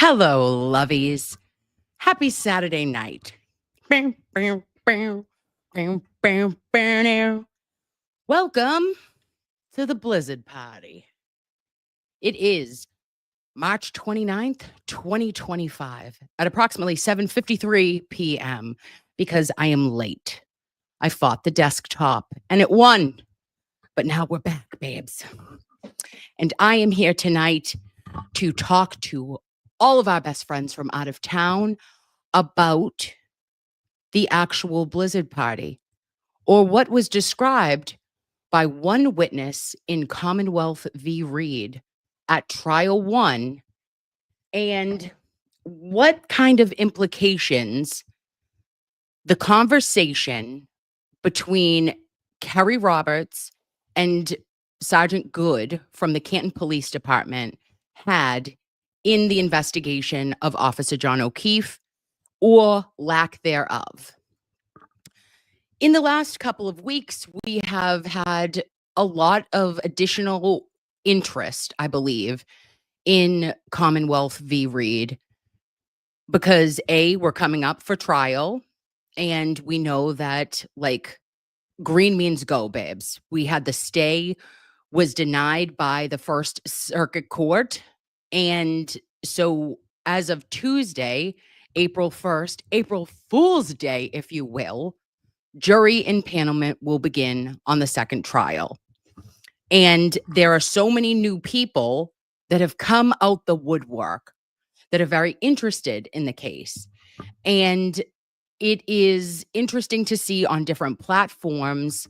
Hello, loveys. Happy Saturday night. Welcome to the Blizzard Party. It is March 29th, 2025 at approximately 7:53 p.m. because I am late. I fought the desktop and it won. But now we're back, babes. And I am here tonight to talk to all of our best friends from out of town about the actual Blizzard Party, or what was described by one witness in Commonwealth v. Reed at Trial 1, and what kind of implications the conversation between Kerry Roberts and Sergeant Good from the Canton Police Department had in the investigation of Officer John O'Keefe, or lack thereof. In the last couple of weeks, we have had a lot of additional interest, I believe, in Commonwealth v. Reed, because A, we're coming up for trial, and we know that, like, green means go, babes. We had the stay was denied by the First Circuit Court, and so as of Tuesday, April 1st, April Fool's Day, if you will, jury impanelment will begin on the second trial. And there are so many new people that have come out the woodwork that are very interested in the case. And it is interesting to see on different platforms.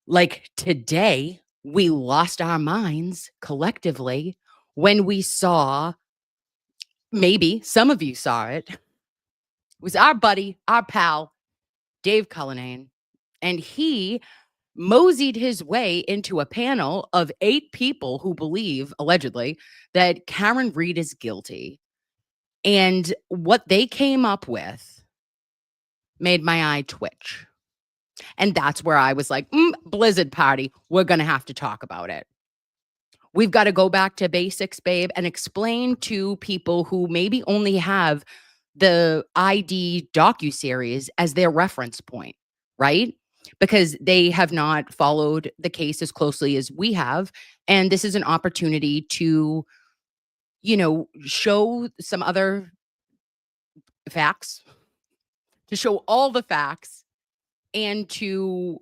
Like today, we lost our minds collectively when we saw, maybe some of you saw it, was our buddy, our pal, Dave Cullinane, and he moseyed his way into a panel of 8 people who believe, allegedly, that Karen Reed is guilty. And what they came up with made my eye twitch. And that's where I was like, Blizzard Party, we're going to have to talk about it. We've got to go back to basics, babe, and explain to people who maybe only have the ID docuseries as their reference point, right? Because they have not followed the case as closely as we have. And this is an opportunity to, show some other facts, to show all the facts, and to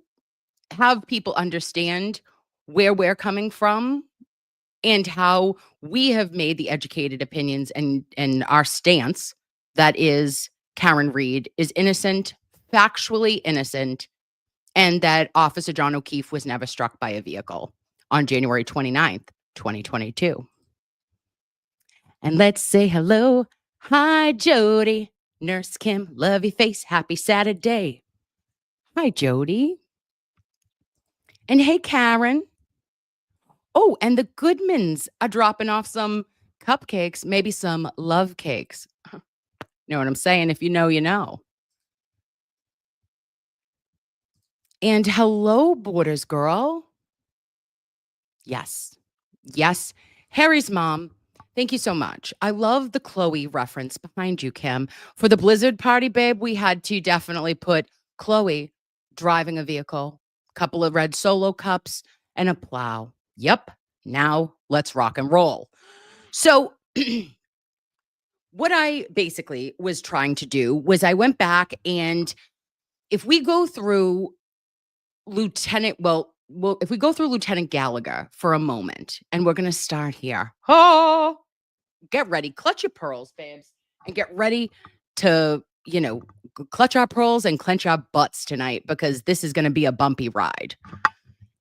have people understand where we're coming from and how we have made the educated opinions and our stance that is Karen Reed is innocent, factually innocent, and that Officer John O'Keefe was never struck by a vehicle on January 29th, 2022. And let's say hello. Hi, Jody. Nurse Kim, lovey face, happy Saturday. Hi, Jody. And hey, Karen. Oh, and the Goodmans are dropping off some cupcakes, maybe some love cakes. You know what I'm saying? If you know, you know. And hello, Borders girl. Yes. Yes. Harry's mom. Thank you so much. I love the Chloe reference behind you, Kim. For the Blizzard Party, babe, we had to definitely put Chloe driving a vehicle, couple of red Solo cups, and a plow. Yep. Now let's rock and roll. So what I basically was trying to do was I went back, and if we go through Lieutenant Gallagher for a moment, and we're going to start here. Oh, get ready. Clutch your pearls, babes, and get ready to, clutch our pearls and clench our butts tonight, because this is going to be a bumpy ride.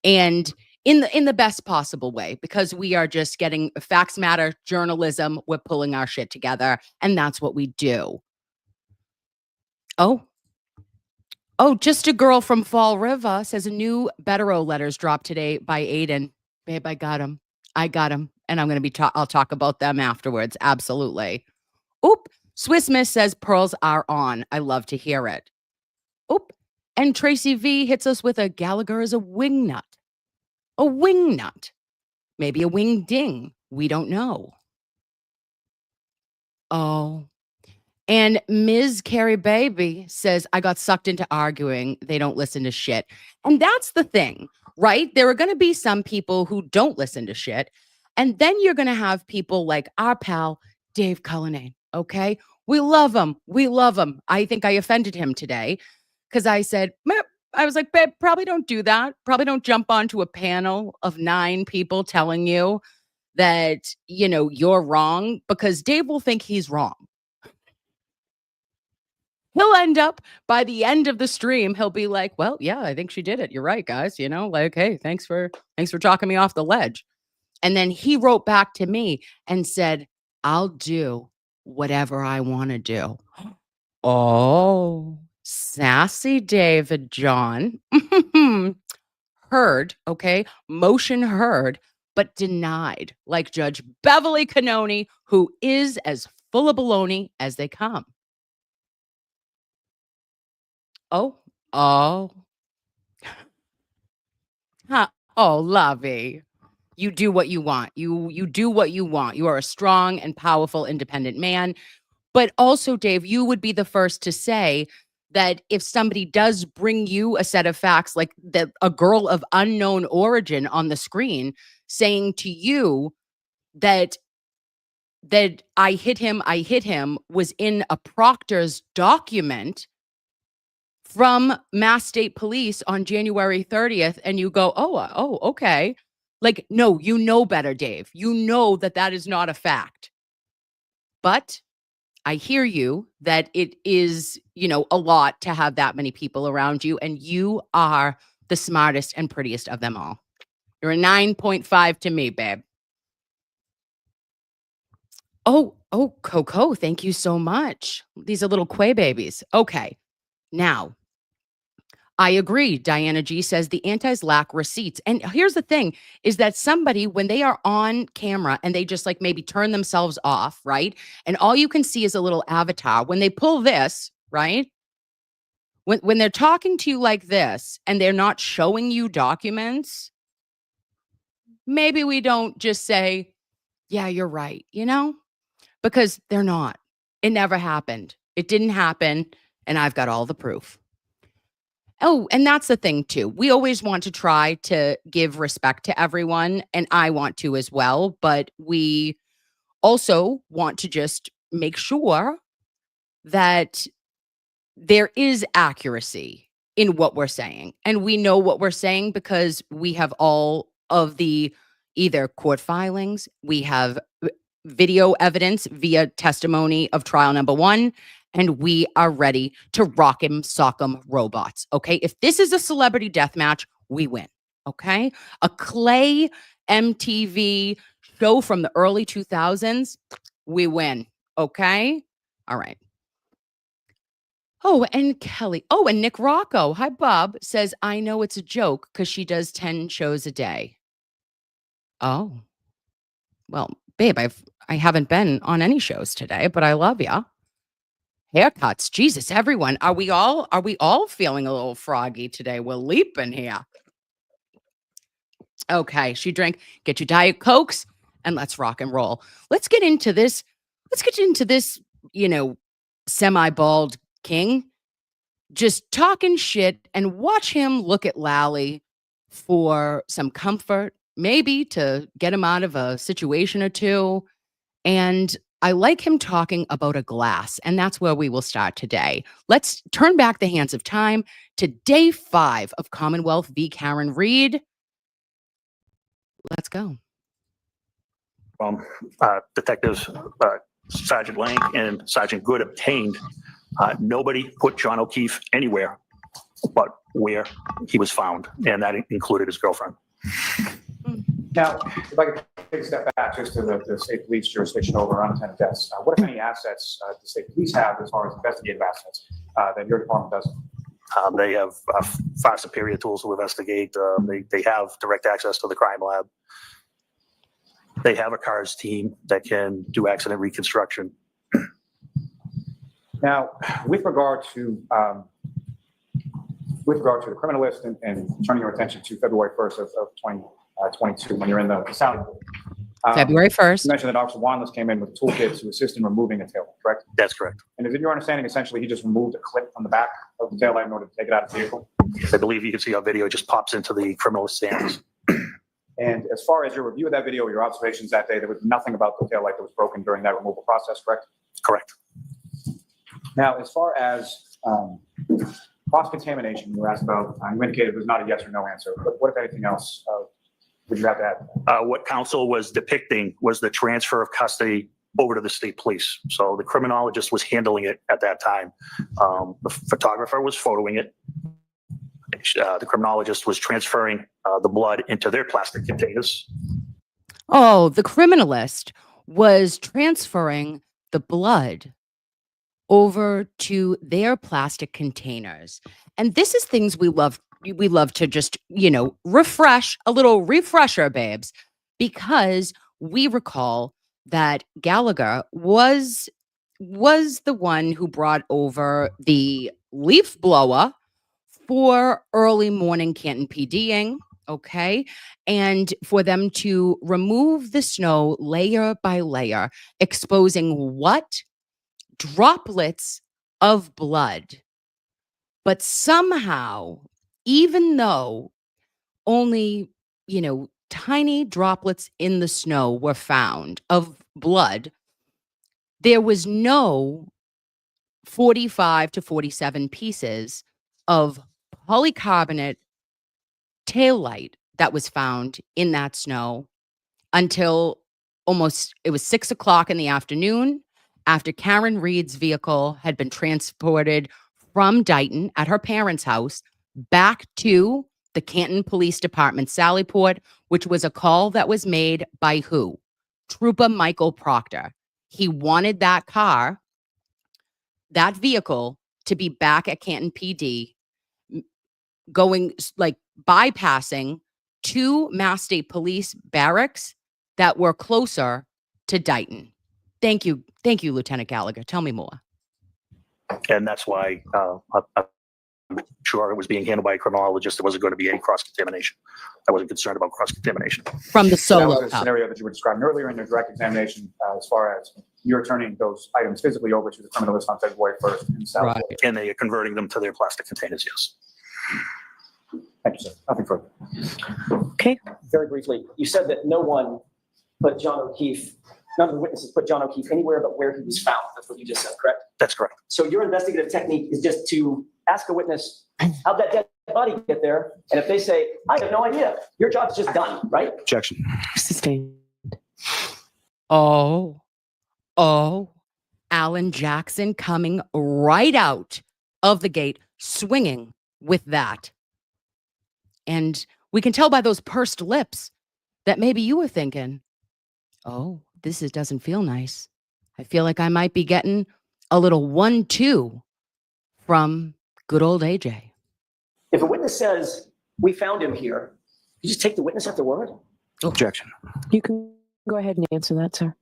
And in the best possible way, because we are just getting facts matter journalism. We're pulling our shit together, and that's what we do. Oh, just a girl from Fall River says a new Betero letters dropped today by Aiden. Babe, I got them. And I'm going to be I'll talk about them afterwards. Absolutely. Oop. Swiss Miss says pearls are on. I love to hear it. Oop. And Tracy V hits us with a Gallagher is a wingnut. A wingnut. Maybe a wing ding. We don't know. And Ms. Carrie Baby says, I got sucked into arguing. They don't listen to shit. And that's the thing, right? There are going to be some people who don't listen to shit. And then you're going to have people like our pal, Dave Cullinane. Okay. We love him. We love him. I think I offended him today because I said, "Meh," I was like, babe, probably don't do that. Probably don't jump onto a panel of 9 people telling you that, you're wrong, because Dave will think he's wrong. He'll end up by the end of the stream, he'll be like, well, yeah, I think she did it. You're right, guys. Like, hey, thanks for talking me off the ledge. And then he wrote back to me and said, I'll do whatever I want to do. Oh, sassy David John. Heard, okay? Motion heard, but denied, like Judge Beverly Cannoni, who is as full of baloney as they come. Oh, oh, huh. Oh, lovey. You do what you want. You do what you want. You are a strong and powerful, independent man. But also, Dave, you would be the first to say that if somebody does bring you a set of facts, like that a girl of unknown origin on the screen saying to you that I hit him was in a proctor's document from Mass State Police on January 30th, and you go, oh, okay. Like, no, you know better, Dave. You know that is not a fact. But I hear you that it is, a lot to have that many people around you, and you are the smartest and prettiest of them all. You're a 9.5 to me, babe. Oh, Coco, thank you so much. These are little Quay babies. Okay. Now, I agree. Diana G says the antis lack receipts. And here's the thing is that somebody, when they are on camera and they just like maybe turn themselves off, right? And all you can see is a little avatar. When they pull this, right? When they're talking to you like this and they're not showing you documents, maybe we don't just say, yeah, you're right, because they're not. It never happened. It didn't happen. And I've got all the proof. Oh, and that's the thing too. We always want to try to give respect to everyone, and I want to as well, but we also want to just make sure that there is accuracy in what we're saying. And we know what we're saying because we have all of the either court filings, we have video evidence via testimony of trial number 1, and we are ready to rock 'em, sock 'em robots. Okay. If this is a celebrity death match, we win. Okay. A Clay MTV show from the early 2000s, we win. Okay. All right. Oh, and Kelly. Oh, and Nick Rocco. Hi, Bob. Says, I know it's a joke because she does 10 shows a day. Oh. Well, babe, I haven't been on any shows today, but I love ya. Haircuts. Jesus, everyone. Are we all feeling a little froggy today? We're leaping here. Okay, she drank. Get your Diet Cokes and let's rock and roll. Let's get into this, semi-bald king just talking shit, and watch him look at Lally for some comfort, maybe to get him out of a situation or two. And I like him talking about a glass, and that's where we will start today. Let's turn back the hands of time to day 5 of Commonwealth v. Karen Reed. Let's go. Detectives Sergeant Lang and Sergeant Good obtained. Nobody put John O'Keefe anywhere but where he was found, and that included his girlfriend. Now, if I could take a step back just to the state police jurisdiction over unattended deaths, what, if any, assets the state police have as far as investigative assets that your department doesn't? They have far superior tools to investigate. They have direct access to the crime lab. They have a CARS team that can do accident reconstruction. Now, with regard to the criminal list and turning your attention to February 1st of 2022, when you're in the sound, February You 1st. mentioned that Officer Wanless came in with a toolkit to assist in removing a taillight, correct? That's correct. And is it your understanding essentially he just removed a clip from the back of the taillight in order to take it out of the vehicle? I believe you can see our video just pops into the criminalist's hands. And as far as your review of that video, your observations that day, there was nothing about the taillight that was broken during that removal process, correct? Correct. Now, as far as cross-contamination, you asked about, you indicated it was not a yes or no answer, but what, if anything else, would you have to add? What counsel was depicting was the transfer of custody over to the state police. So the criminologist was handling it at that time. The photographer was photoing it. The criminologist was transferring the blood into their plastic containers. Oh, the criminalist was transferring the blood over to their plastic containers. And this is things we love to just, refresh, a little refresher, babes, because we recall that Gallagher was the one who brought over the leaf blower for early morning Canton PDing, okay? And for them to remove the snow layer by layer, exposing what? Droplets of blood. But somehow, even though only, tiny droplets in the snow were found of blood, there was no 45 to 47 pieces of polycarbonate taillight that was found in that snow until it was 6 o'clock in the afternoon after Karen Reed's vehicle had been transported from Dighton at her parents' house back to the Canton Police Department Sallyport, which was a call that was made by who? Trooper Michael Proctor. He wanted that vehicle, to be back at Canton PD, going bypassing two Mass State Police barracks that were closer to Dighton. Thank you, Lieutenant Gallagher. Tell me more. And that's why I'm sure it was being handled by a criminologist. There wasn't going to be any cross-contamination. I wasn't concerned about cross-contamination. From the So that solo was a cup. scenario that you were describing earlier in your direct examination, as far as you're turning those items physically over to the criminalist on February 1st in South. Right. And they are converting them to their plastic containers, yes. Thank you, sir. Nothing further. Okay. Very briefly, you said that none of the witnesses put John O'Keefe anywhere but where he was found. That's what you just said, correct? That's correct. So your investigative technique is just to ask a witness, how'd that dead body get there? And if they say, I have no idea, your job's just done, right? Objection. Sustained. Oh, Alan Jackson coming right out of the gate, swinging with that. And we can tell by those pursed lips that maybe you were thinking, oh, doesn't feel nice. I feel like I might be getting a little 1-2 from good old AJ. If a witness says, we found him here, you just take the witness at their word? Objection. You can go ahead and answer that, sir.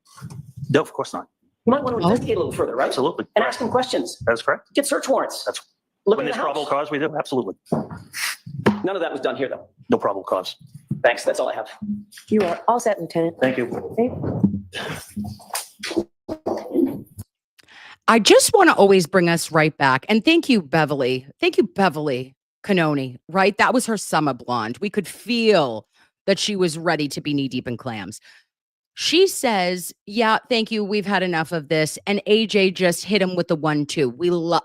No, of course not. You might want to investigate a little further, right? Absolutely. And ask him questions. That's correct. Get search warrants. That's Look when at the there's probable house. cause, we do. Absolutely. None of that was done here, though. No probable cause. Thanks. That's all I have. You are all set, Lieutenant. Thank you. Okay. I just want to always bring us right back. And thank you, Beverly. Thank you, Beverly Canoni, right? That was her summer blonde. We could feel that she was ready to be knee deep in clams. She says, yeah, thank you. We've had enough of this. And AJ just hit him with the 1-2.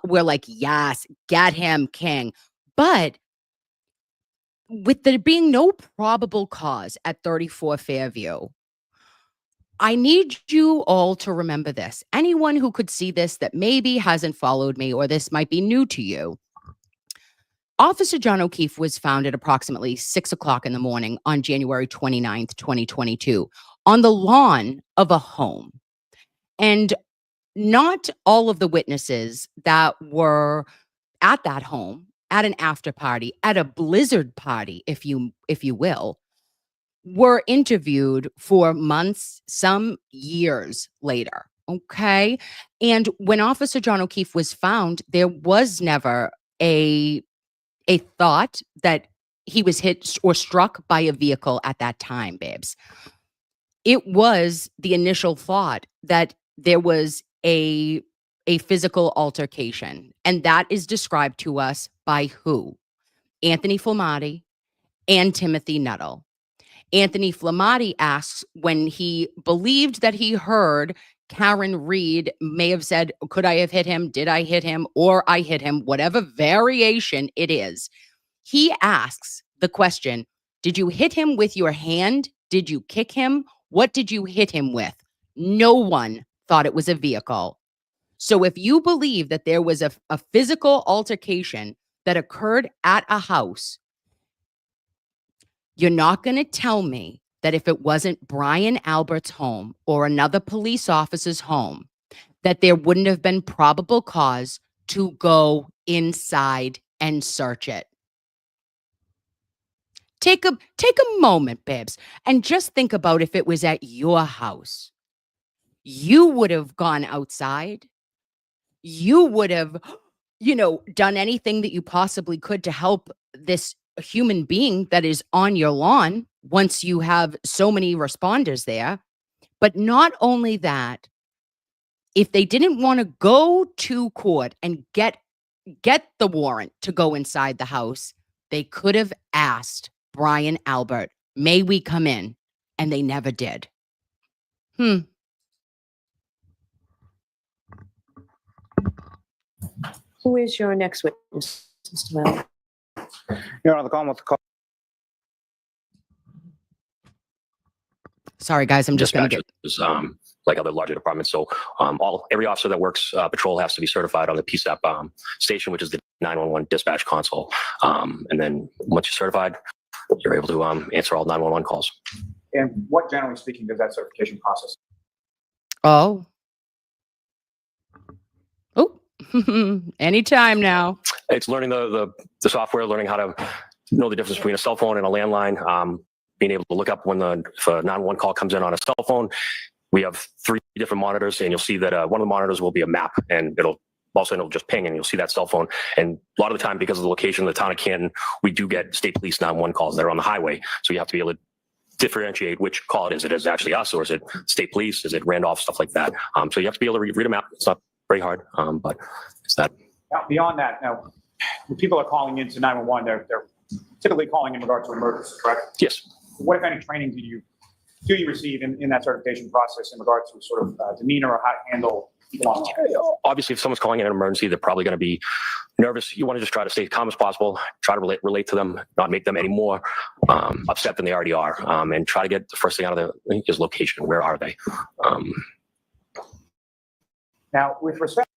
We're like, yes, get him, King. But with there being no probable cause at 34 Fairview, I need you all to remember this. Anyone who could see this that maybe hasn't followed me, or this might be new to you. Officer John O'Keefe was found at approximately 6 o'clock in the morning on January 29th, 2022, on the lawn of a home. And not all of the witnesses that were at that home, at an after party, at a blizzard party, if you will, were interviewed for months, some years later. Okay. And when Officer John O'Keefe was found, there was never a thought that he was hit or struck by a vehicle at that time, babes. it was the initial thought that there was a physical altercation, and that is described to us by who? Anthony Flamati and Timothy Nuttall. Anthony Flamati asks when he believed that he heard Karen Reed may have said, could I have hit him? Did I hit him? Or I hit him, whatever variation it is. He asks the question, did you hit him with your hand? Did you kick him? What did you hit him with? No one thought it was a vehicle. So if you believe that there was a physical altercation that occurred at a house, you're not going to tell me that if it wasn't Brian Albert's home or another police officer's home, that there wouldn't have been probable cause to go inside and search it. Take a moment, babes, and just think about if it was at your house. You would have gone outside. You would have, done anything that you possibly could to help this human being that is on your lawn once you have so many responders there. But not only that, if they didn't want to go to court and get the warrant to go inside the house, they could have asked Brian Albert, may we come in? And they never did. Who is your next witness, Mr. Malley? Your Honor, the call with the call. Sorry, guys, I'm just going to get... Dispatchers, like other larger departments. So every officer that works patrol has to be certified on the PSAP station, which is the 911 dispatch console. And then once you're certified, you're able to answer all 911 calls. And what, generally speaking, does that certification process? Oh, anytime now. It's learning the software, learning how to know the difference between a cell phone and a landline, being able to look up when if a 911 call comes in on a cell phone. We have 3 different monitors, and you'll see that one of the monitors will be a map, and it'll just ping, and you'll see that cell phone. And a lot of the time, because of the location of the town of Canton, we do get state police 911 calls that are on the highway. So you have to be able to differentiate which call it is. Is it actually us, or is it state police? Is it Randolph? Stuff like that. So you have to be able to read a map. It's not very hard, but it's that. Now, beyond that, now, when people are calling into 911, they're typically calling in regard to emergency, correct? Yes. What, if any, training do you receive in that certification process in regard to sort of demeanor or how to handle people on the line? Obviously, if someone's calling in an emergency, they're probably going to be nervous. You want to just try to stay as calm as possible, try to relate to them, not make them any more upset than they already are, and try to get the first thing out of his location. Where are they? Now, with respect.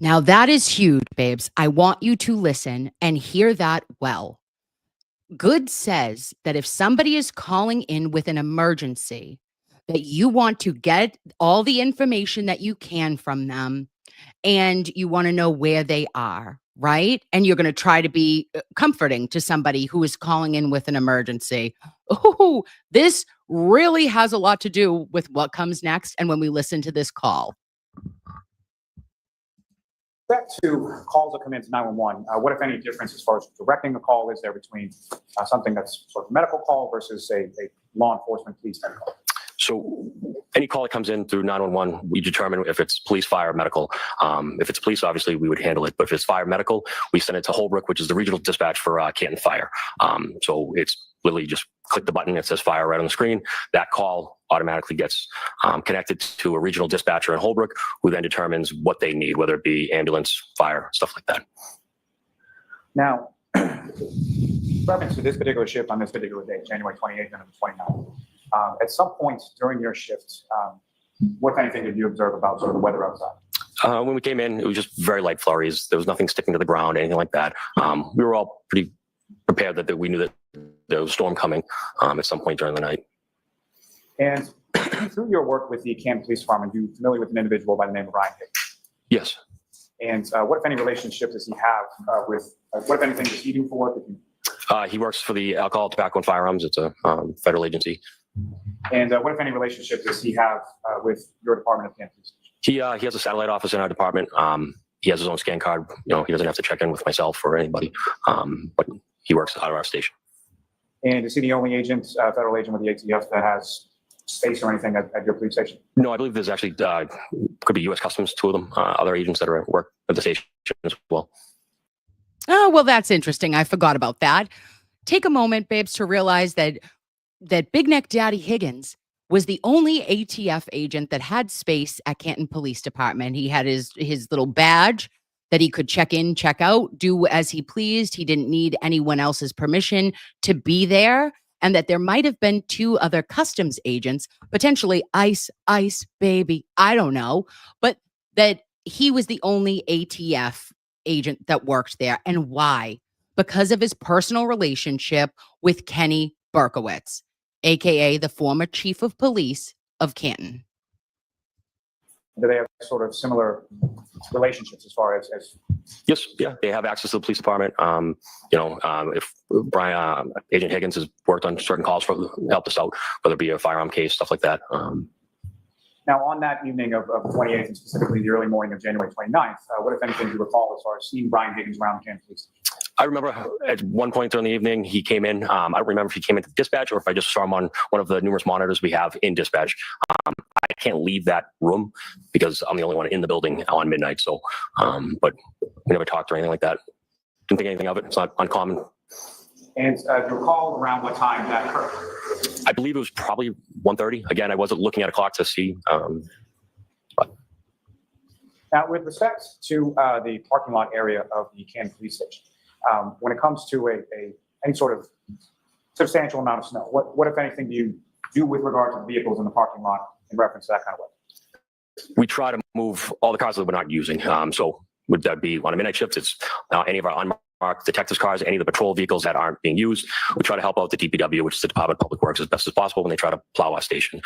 Now that is huge, babes. I want you to listen and hear that well. Good says that if somebody is calling in with an emergency, that you want to get all the information that you can from them, and you want to know where they are, right? And you're going to try to be comforting to somebody who is calling in with an emergency. Oh, this really has a lot to do with what comes next and when we listen to this call. Back to calls that come into 911, what, if any, difference as far as directing a call is there between something that's sort of medical call versus a law enforcement police type call? So any call that comes in through 911, we determine if it's police, fire, or medical. If it's police, obviously, we would handle it. But if it's fire, medical, we send it to Holbrook, which is the regional dispatch for Canton Fire. So it's literally just click the button that says fire right on the screen. That call automatically gets connected to a regional dispatcher in Holbrook, who then determines what they need, whether it be ambulance, fire, stuff like that. Now, reference to this particular shift on this particular day, January 28th and 29th, at some point during your shift, what, if anything, did you observe about sort of the weather outside? When we came in, it was just very light flurries. There was nothing sticking to the ground, anything like that. We were all pretty prepared that we knew that there was a storm coming at some point during the night. And through your work with the Canton Police Department, you're familiar with an individual by the name of Ryan Hick? Yes. And what, if any, relationship does he have with, what, if anything, does he do for work? He works for the Alcohol, Tobacco, and Firearms. It's a federal agency. And what, if any, relationship does he have with your department of Canton Police? He has a satellite office in our department. He has his own scan card. He doesn't have to check in with myself or anybody, but he works out of our station. And is he the only agent, federal agent with the ATF that has space or anything at your police station? No, I believe there's actually, could be U.S. Customs, two of them, other agents that are at work at the station as well. Oh, well, that's interesting. I forgot about that. Take a moment, babes, to realize that Big Neck Daddy Higgins was the only ATF agent that had space at Canton Police Department. He had his little badge that he could check in, check out, do as he pleased. He didn't need anyone else's permission to be there. And that there might have been two other customs agents, potentially ICE, baby, I don't know, but that he was the only ATF agent that worked there. And why? Because of his personal relationship with Kenny Berkowitz, aka the former chief of police of Canton. Do they have sort of similar relationships as far as Yes, yeah, they have access to the police department. If Brian, Agent Higgins has worked on certain calls for helped us out, whether it be a firearm case, stuff like that. Now, on that evening of the 28th, and specifically the early morning of January 29th, what, if anything, do you recall as far as seeing Brian Higgins around the Canton Police? I remember at one point during the evening, he came in. I don't remember if he came into dispatch or if I just saw him on one of the numerous monitors we have in dispatch. I can't leave that room because I'm the only one in the building on midnight. So, but we never talked or anything like that. Didn't think anything of it. It's not uncommon. And do you recall around what time that occurred? I believe it was probably 1:30. Again, I wasn't looking at a clock to see. Now, with respect to the parking lot area of the Canton Police Station, when it comes to any sort of substantial amount of snow, what if anything do you do with regard to the vehicles in the parking lot in reference to that kind of weather? We try to move all the cars that we're not using. So would that be on a midnight shift? It's any of our unmarked detectives cars, any of the patrol vehicles that aren't being used. We try to help out the DPW, which is the Department of Public Works, as best as possible when they try to plow our station.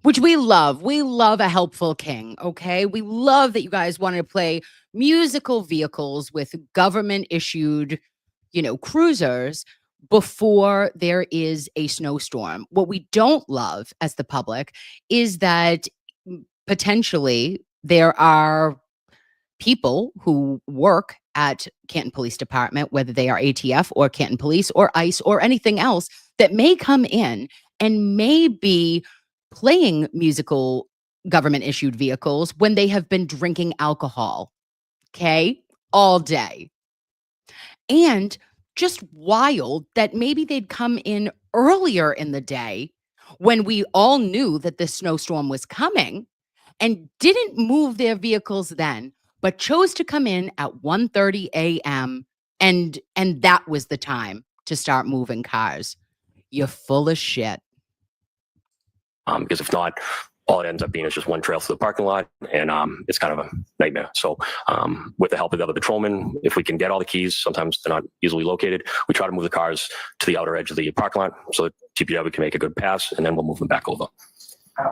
Which we love. We love a helpful king, okay? We love that you guys want to play musical vehicles with government-issued, cruisers before there is a snowstorm. What we don't love as the public is that potentially there are people who work at Canton Police Department, whether they are ATF or Canton Police or ICE or anything else, that may come in and may be playing musical government issued vehicles when they have been drinking alcohol, okay, all day. And just wild that maybe they'd come in earlier in the day when we all knew that the snowstorm was coming and didn't move their vehicles then, but chose to come in at 1:30 a.m. and that was the time to start moving cars. You're full of shit. Because if not, all it ends up being is just one trail through the parking lot, and it's kind of a nightmare. So with the help of the other patrolmen, if we can get all the keys, sometimes they're not easily located, we try to move the cars to the outer edge of the parking lot so that TPW can make a good pass, and then we'll move them back over.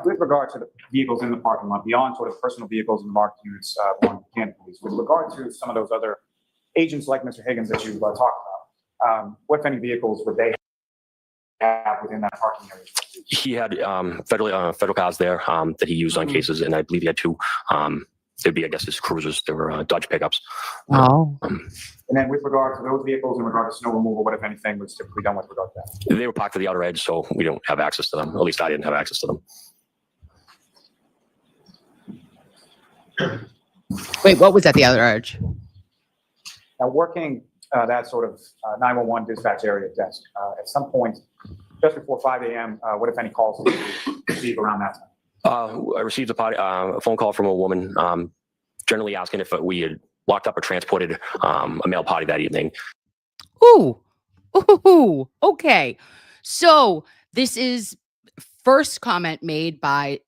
With regard to the vehicles in the parking lot, beyond sort of personal vehicles and marked units on Canton Police, with regard to some of those other agents like Mr. Higgins that you talked about, what, if any, vehicles would they have within that parking area? He had federal cars there that he used on cases, and I believe he had two. They'd be, I guess, his cruisers. They were Dodge pickups. Oh. And then with regard to those vehicles, in regard to snow removal, what, if anything, was typically done with regard to that? They were parked to the outer edge, so we don't have access to them. At least I didn't have access to them. Wait, what was at the other edge? Now, working that sort of 911 dispatch area desk, at some point, just before 5 a.m., what, if any, calls did you receive around that time? I received a phone call from a woman, generally asking if we had locked up or transported a male potty that evening. Ooh, okay. So this is first comment made by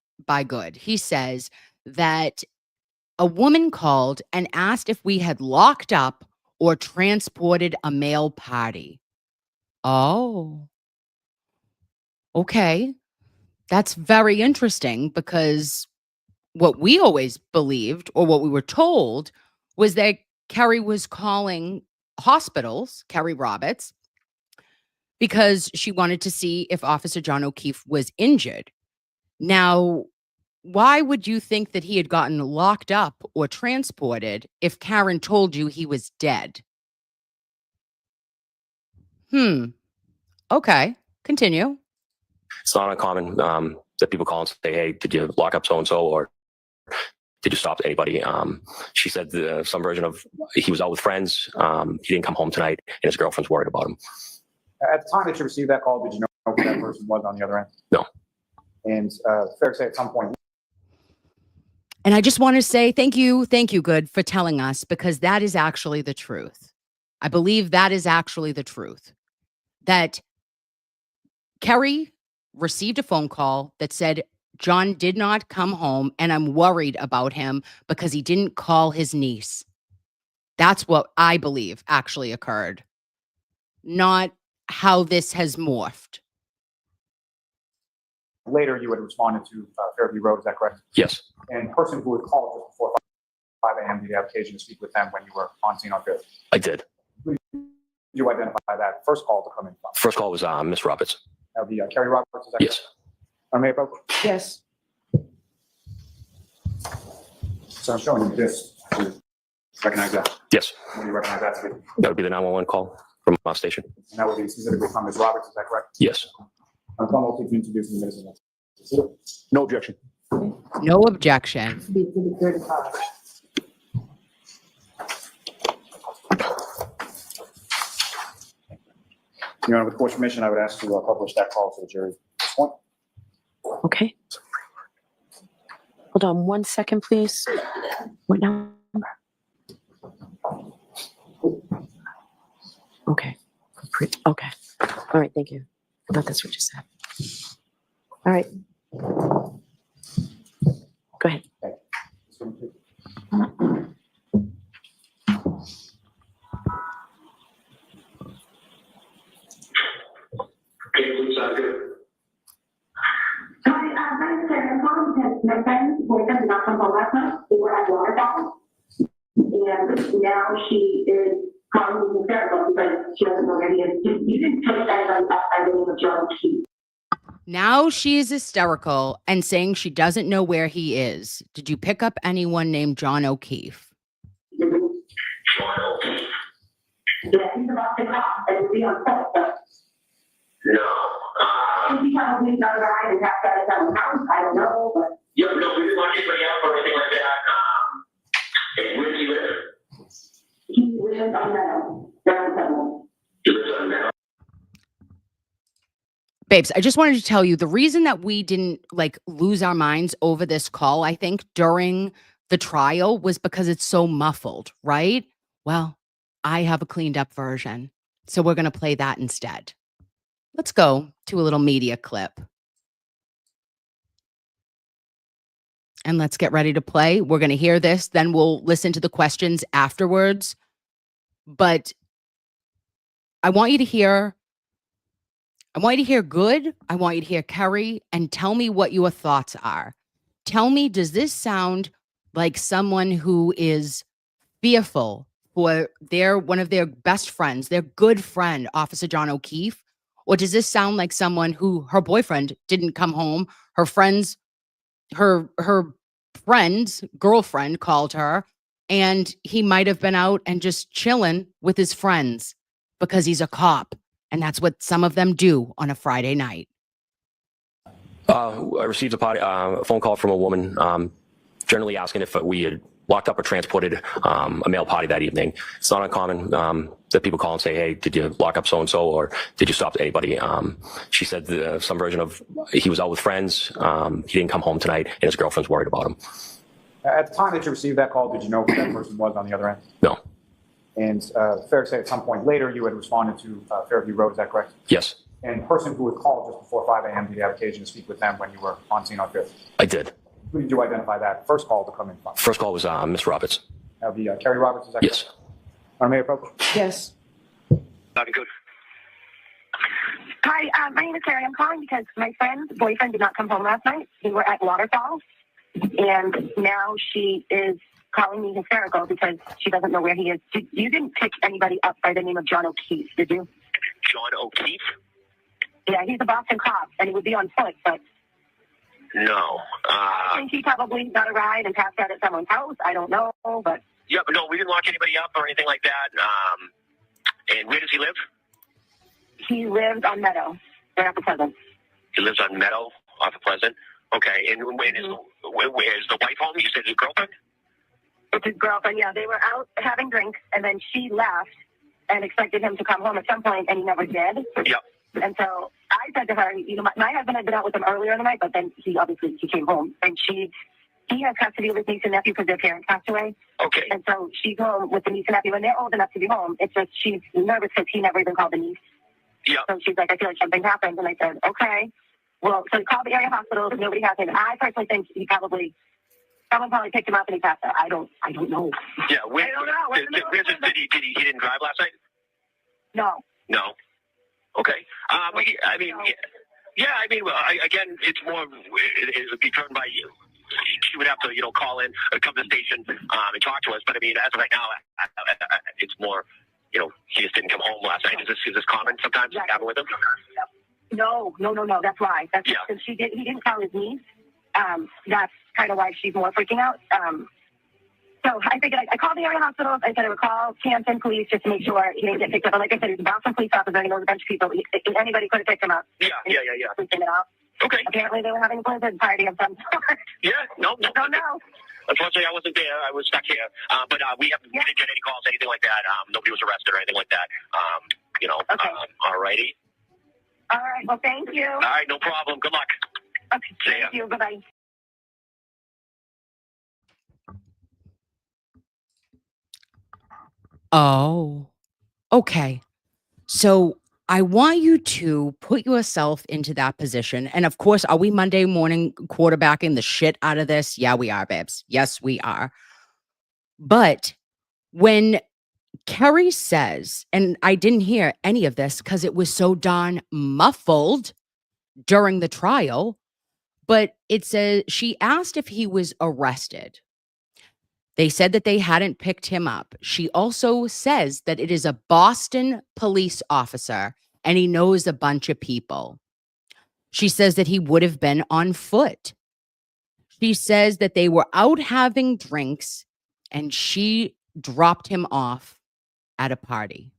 Good. He says that a woman called and asked if we had locked up or transported a male potty. Oh, okay. That's very interesting because what we always believed or what we were told was that Kerry was calling hospitals, Kerry Roberts, because she wanted to see if Officer John O'Keefe was injured. Now, why would you think that he had gotten locked up or transported if Karen told you he was dead? Okay, continue. It's not uncommon that people call and say, hey, did you lock up so-and-so, or did you stop anybody? She said some version of he was out with friends. He didn't come home tonight, and his girlfriend's worried about him. At the time that you received that call, did you know who that person was on the other end? No. And fair to say at some point. And I just want to say thank you, Good, for telling us, because that is actually the truth. I believe that is actually the truth. That Kerry received a phone call that said John did not come home, and I'm worried about him because he didn't call his niece. That's what I believe actually occurred, not how this has morphed. Later, you had responded to Fairview Road, is that correct? Yes, And the person who had called just before 5 a.m., did you have occasion to speak with them when you were on scene on Fairview? I did. Did you identify that first call to come in from? First call was Miss Roberts. That would be Kerry Roberts, is that Yes. correct? May I vote? Yes. So I'm showing you this. Do you recognize that? Yes, What do you recognize that to be? that would be the 911 call from our station. And that would be specifically from Ms. Roberts, is that correct? Yes. I'm calling also to introduce the minister. No objection. No objection. Your Honor, with court's permission, I would ask to publish that call to the jury. Okay. Hold on 1 second, please. What number? Okay. Okay. All right. Thank you. I thought that's what you said. All right. Go ahead. Hi, my name is Sarah. I'm calling because my friend's boyfriend did not come home last night. We were at waterfall. And now she is calling me hysterical because she doesn't know where he is. You didn't take anybody up by the name of John Keith. Now she is hysterical and saying she doesn't know where he is. Did you pick up anyone named John O'Keefe? John O'Keefe. Yeah, he's about to call and we'll be on set. No. He probably not arrived and have that at someone's house. I don't know, but. Yeah, no, we didn't want anybody up or anything like that. And where do you live? He lives on Meadow. Downtown. He lives on Meadow. Babes, I just wanted to tell you the reason that we didn't lose our minds over this call, I think, during the trial was because it's so muffled, right? Well, I have a cleaned up version. So we're going to play that instead. Let's go to a little media clip. And let's get ready to play. We're going to hear this, then we'll listen to the questions afterwards. But I want you to hear Good. I want you to hear Kerry, and tell me what your thoughts are. Tell me, does this sound like someone who is fearful for one of their best friends, their good friend, Officer John O'Keefe? Or does this sound like someone who her boyfriend didn't come home? Her friend's girlfriend called her, and he might have been out and just chilling with his friends because he's a cop. And that's what some of them do on a Friday night. I received a phone call from a woman, generally asking if we had locked up or transported a male party that evening. It's not uncommon that people call and say, hey, did you lock up so-and-so, or did you stop anybody? She said some version of he was out with friends. He didn't come home tonight, and his girlfriend's worried about him. At the time that you received that call, did you know who that person was on the other end? No. And fair to say at some point later, you had responded to Fairview Road, is that correct? Yes. And the person who had called just before 5 a.m., did you have occasion to speak with them when you were on scene on Fairview? I did. Who did you identify that first call to come in from? First call was Miss Roberts. That would be Kerry Roberts, is that Yes. correct? May I approach? Yes. Good. Hi, my name is Carrie. I'm calling because my friend's boyfriend did not come home last night. We were at Waterfall, and now she is calling me hysterical because she doesn't know where he is. You didn't pick anybody up by the name of John O'Keefe, did you? John O'Keefe? Yeah, he's a Boston cop, and he would be on foot, but No. I think he probably got a ride and passed out at someone's house. I don't know, but Yeah, but no, we didn't lock anybody up or anything like that. And where does he live? he lived on Meadow, right off the present. He lives on Meadow off of Pleasant. Okay, and where's the wife home? You said his girlfriend? It's his girlfriend. Yeah, they were out having drinks, and then she left and expected him to come home at some point, and he never did. Yep. And so I said to her, you know, my husband had been out with him earlier in the night, but then he came home, and he has custody of his niece and nephew because their parents passed away. Okay. And so she's home with the niece and nephew, and they're old enough to be home. It's just she's nervous because he never even called the niece. Yeah. So she's like, I feel like something happened, and I said, okay. Well, so he called the area hospital. Nobody has him. I personally think someone probably picked him up and he passed out. I don't know. Yeah. I don't know. He didn't drive last night? No. No. Okay. I mean, well, again, it's more, it would be driven by you. She would have to, call in, come to the station, and talk to us. But I mean, as of right now, it's more, he just didn't come home last night. Is this common sometimes happen with him? No. That's why. That's yeah. Because he didn't tell his niece. That's kind of why she's more freaking out. So I figured I called the area hospital. I said I would call Canton police just to make sure he didn't get picked up. But like I said, he's a Boston police officer. He knows a bunch of people. Anybody could have picked him up. Yeah. Freaking it out. Okay. Apparently they were having a blizzard party of some sort. Yeah. No. Don't know. Unfortunately, I wasn't there. I was stuck here. But we didn't get any calls, anything like that. Nobody was arrested or anything like that. Okay. All righty. All right. Well, thank you. All right. No problem. Good luck. Okay. Thank you. Bye-bye. Oh, okay. So I want you to put yourself into that position. And of course, are we Monday morning quarterbacking the shit out of this? Yeah, we are, babes. Yes, we are. But when Kerry says, and I didn't hear any of this because it was so darn muffled during the trial, but it says she asked if he was arrested. They said that they hadn't picked him up. She also says that it is a Boston police officer and he knows a bunch of people. She says that he would have been on foot. She says that they were out having drinks and she dropped him off at a party.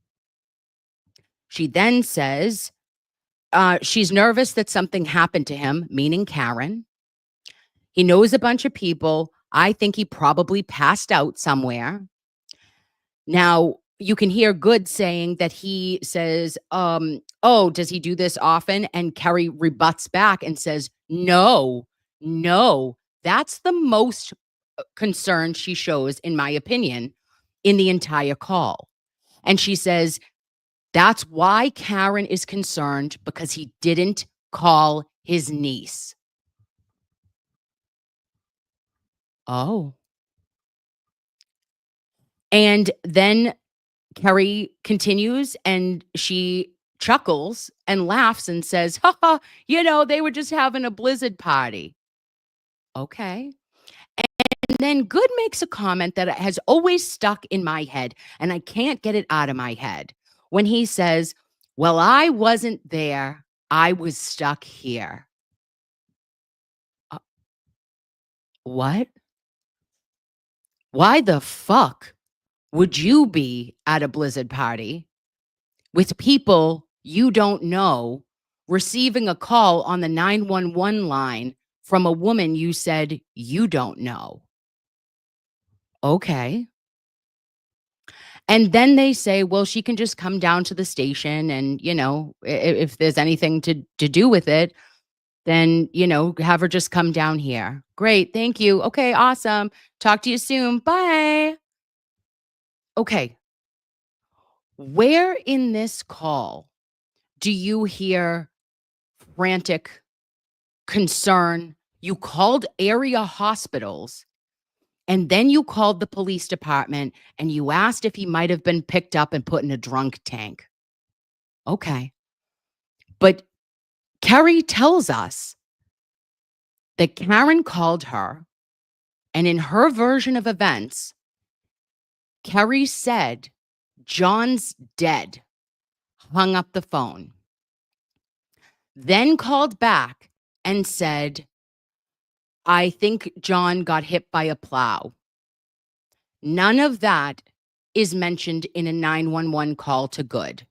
She then says she's nervous that something happened to him, meaning Karen. He knows a bunch of people. I think he probably passed out somewhere. Now, you can hear Good saying that he says, oh, does he do this often? And Kerry rebuts back and says, no. That's the most concern she shows, in my opinion, in the entire call. And she says, that's why Karen is concerned, because he didn't call his niece. Oh. And then Kerry continues and she chuckles and laughs and says, ha, they were just having a blizzard party. Okay. And then Good makes a comment that has always stuck in my head, and I can't get it out of my head. When he says, well, I wasn't there. I was stuck here. What? Why the fuck would you be at a blizzard party with people you don't know receiving a call on the 911 line from a woman you said you don't know? Okay. And then they say, well, she can just come down to the station and, if there's anything to do with it, then, have her just come down here. Great. Thank you. Okay. Awesome. Talk to you soon. Bye. Okay. Where in this call do you hear frantic concern? You called area hospitals and then you called the police department and you asked if he might have been picked up and put in a drunk tank. Okay. But Kerry tells us that Karen called her, and in her version of events, Kerry said, John's dead, hung up the phone, then called back and said, I think John got hit by a plow. None of that is mentioned in a 911 call to Good.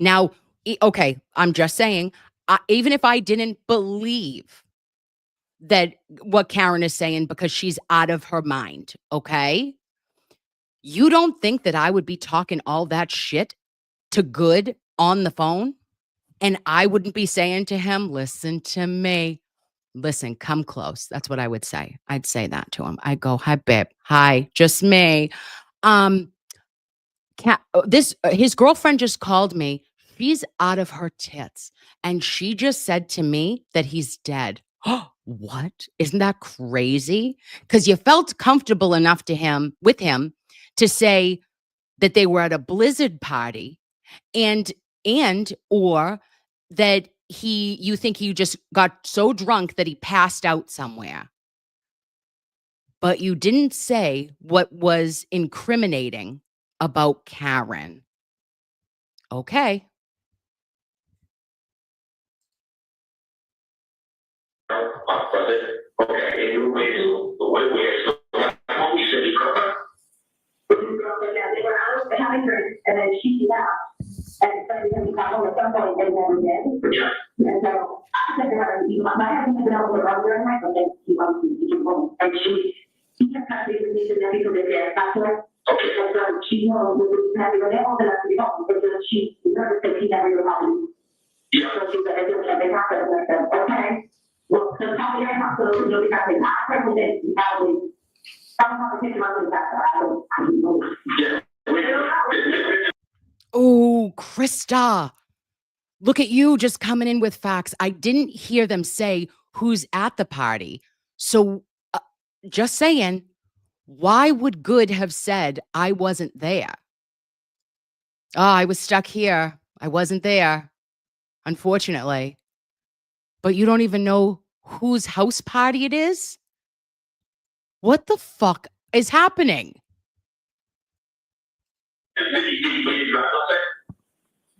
Now, okay, I'm just saying, even if I didn't believe that what Karen is saying because she's out of her mind, okay? You don't think that I would be talking all that shit to Good on the phone? And I wouldn't be saying to him, listen to me. Listen, come close. That's what I would say. I'd say that to him. I'd go, hi, babe. Hi, just me. His girlfriend just called me. She's out of her tits. And she just said to me that he's dead. What? Isn't that crazy? Because you felt comfortable enough with him to say that they were at a blizzard party and or that you think he just got so drunk that he passed out somewhere. But you didn't say what was incriminating about Karen. Okay. They were out having drinks, and then she left, and so we got home at some point and never did. Yeah. And so I said to her, my husband has been able to run during my birthday, he wants me to come home, and she kept kind of being with me and people that they're back to her. Okay. And so she knows that we're happy when they're old enough to be home, because she's nervous that she never will have me. Yeah. So she said, I do something happen, and I said, okay. Well, so tell me your hospital, you'll be back in my president, probably. Oh, Krista. Look at you just coming in with facts. I didn't hear them say who's at the party. So just saying, why would Good have said I wasn't there? Oh, I was stuck here. I wasn't there, unfortunately. But you don't even know whose house party it is? What the fuck is happening?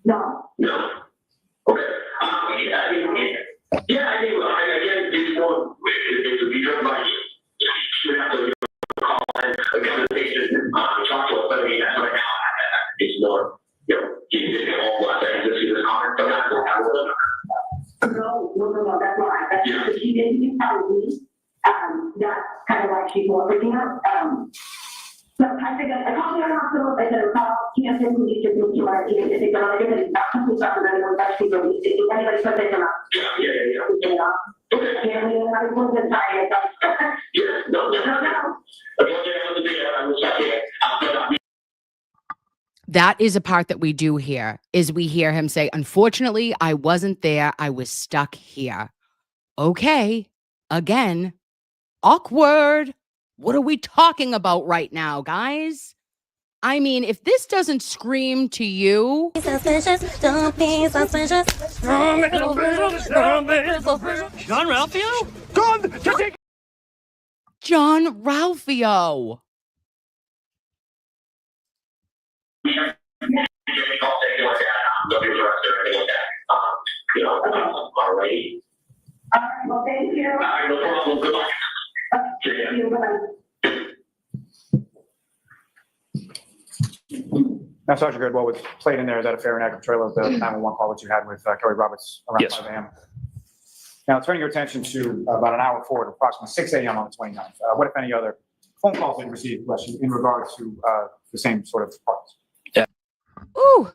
No. No. Okay. Yeah, I mean, again, it's more, it's to be driven by you. She would have to call and again, the patient, talk to us, but I mean, right now, it's more, you can get all the things, this comment, but not going to have a little. No, that's why. That's she didn't tell me. That's kind of why she's more freaking out. So I think I called the hospital, I said, call Canton, we need to move to our team, if they don't get it, that's something that we're actually going to do. If anybody says they cannot. Yeah. We get it off. Okay. Can't we have a little bit of time? Yeah, no. I was checking. That is a part that we do hear, is we hear him say, unfortunately, I wasn't there. I was stuck here. Okay. Again, awkward. What are we talking about right now, guys? I mean, if this doesn't scream to you. Suspicious, don't be suspicious. John Ralphio? Gone! John Ralphio. Already. Well, thank you. No problem. Good luck. Thank you. Bye. Now, Sergeant Good, what was played in there is that a fair and accurate trailer of the 911 call that you had with Kelly Roberts around Yes. 5 a.m. Now, turning your attention to about an hour forward, approximately 6 a.m. on the 29th, what, if any, other phone calls that you received in regards to the same sort of parties? Ooh.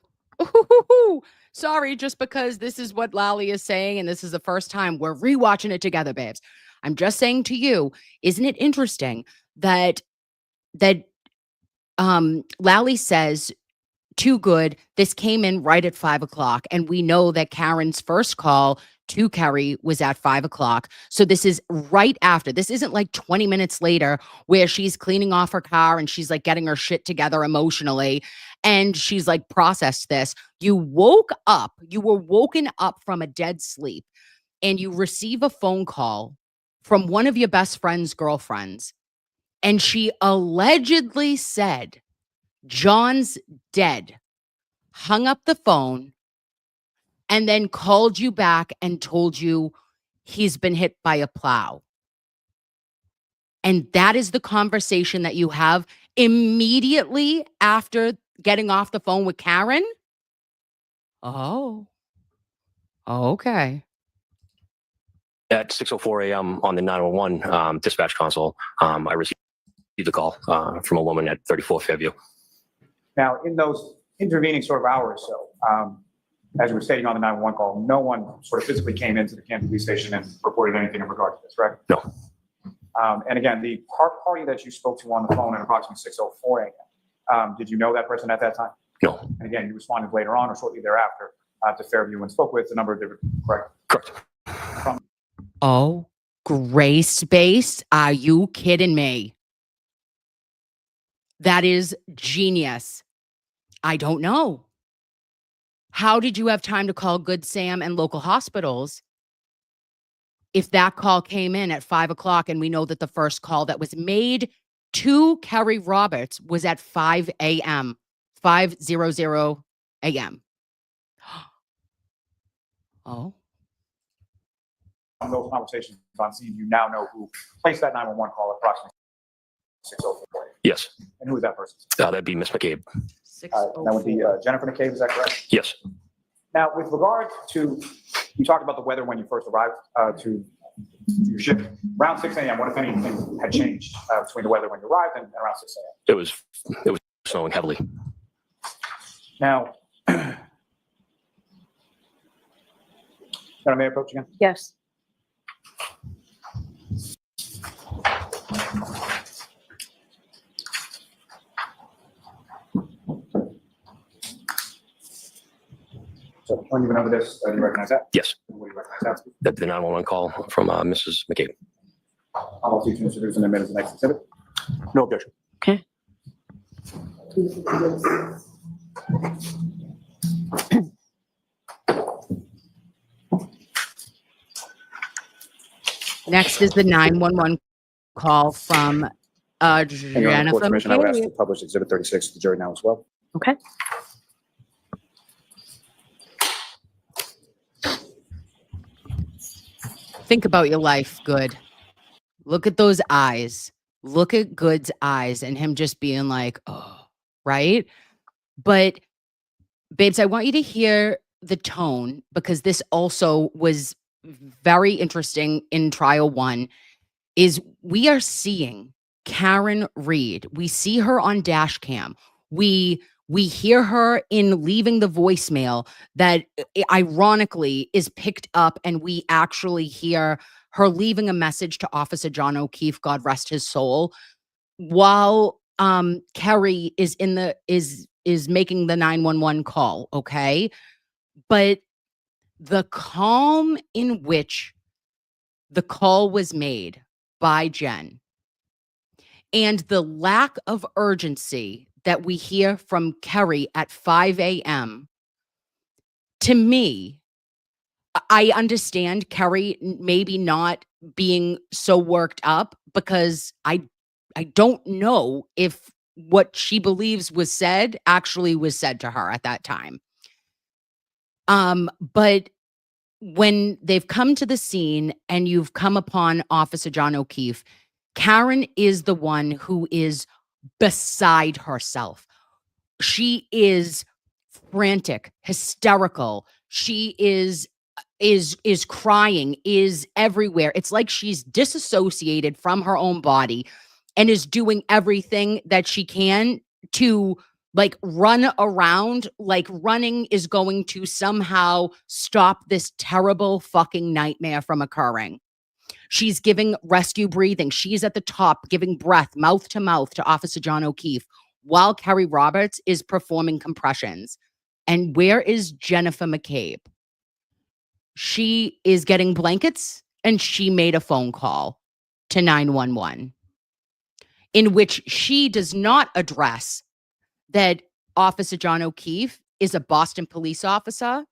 Sorry, just because this is what Lally is saying, and this is the first time we're rewatching it together, babes. I'm just saying to you, isn't it interesting that Lally says, too good, this came in right at 5 o'clock, and we know that Karen's first call to Kerry was at 5 o'clock. So this is right after. This isn't like 20 minutes later where she's cleaning off her car and she's like getting her shit together emotionally. And she's like processed this. You woke up, you were woken up from a dead sleep, and you receive a phone call from one of your best friend's girlfriends. And she allegedly said, John's dead, hung up the phone, and then called you back and told you he's been hit by a plow. And that is the conversation that you have immediately after getting off the phone with Karen? Oh, Okay. At 6:04 a.m. on the 911 dispatch console, I received a call from a woman at 34 Fairview. Now, in those intervening sort of hours, as you were stating on the 911 call, no one sort of physically came into the Canton police station and reported anything in regard to this, right? No. And again, the party that you spoke to on the phone at approximately 6:04 a.m., did you know that person at that time? No. And again, you responded later on or shortly thereafter to Fairview and spoke with a number of different, correct? Correct. Oh, gray space? Are you kidding me? That is genius. I don't know. How did you have time to call Good Sam and local hospitals if that call came in at 5 o'clock and we know that the first call that was made to Kerry Roberts was at 5 a.m., 5:00 a.m.? Oh. On those conversations on scene, you now know who placed that 911 call at approximately 6:04. Yes. And who is that person? That'd be Miss McCabe. That would be Jennifer McCabe, is that correct? Yes. Now, with regard to, you talked about the weather when you first arrived to your shift. Around 6 a.m., what if anything had changed between the weather when you arrived and around 6 a.m.? It was snowing heavily. Now, may I approach again? Yes. So when you went over this, do you recognize that? Yes. What do you recognize that? That'd be the 911 call from Mrs. McCabe. I'll teach you to introduce and admit as the next exhibit. No objection. Okay. Next is the 911 call from And your Honor, Jennifer court permission, I would ask McCabe. to publish exhibit 36 to the jury now as well. Okay. Think about your life, Good. Look at those eyes. Look at Good's eyes and him just being like, oh, right? But, babes, I want you to hear the tone because this also was very interesting in trial one, is we are seeing Karen Reed. We see her on dash cam. We hear her in leaving the voicemail that ironically is picked up, and we actually hear her leaving a message to Officer John O'Keefe, God rest his soul, while Kerry is in the is making the 911 call, okay? But the calm in which the call was made by Jen and the lack of urgency that we hear from Kerry at 5 a.m., to me, I understand Kerry maybe not being so worked up because I don't know if what she believes was said actually was said to her at that time. But when they've come to the scene and you've come upon Officer John O'Keefe, Karen is the one who is beside herself. She is frantic, hysterical. She is crying, is everywhere. It's like she's disassociated from her own body and is doing everything that she can to like run around, like running is going to somehow stop this terrible fucking nightmare from occurring. She's giving rescue breathing. She's at the top, giving breath, mouth to mouth to Officer John O'Keefe while Kerry Roberts is performing compressions. And where is Jennifer McCabe? She is getting blankets and she made a phone call to 911 in which she does not address that Officer John O'Keefe is a Boston police officer,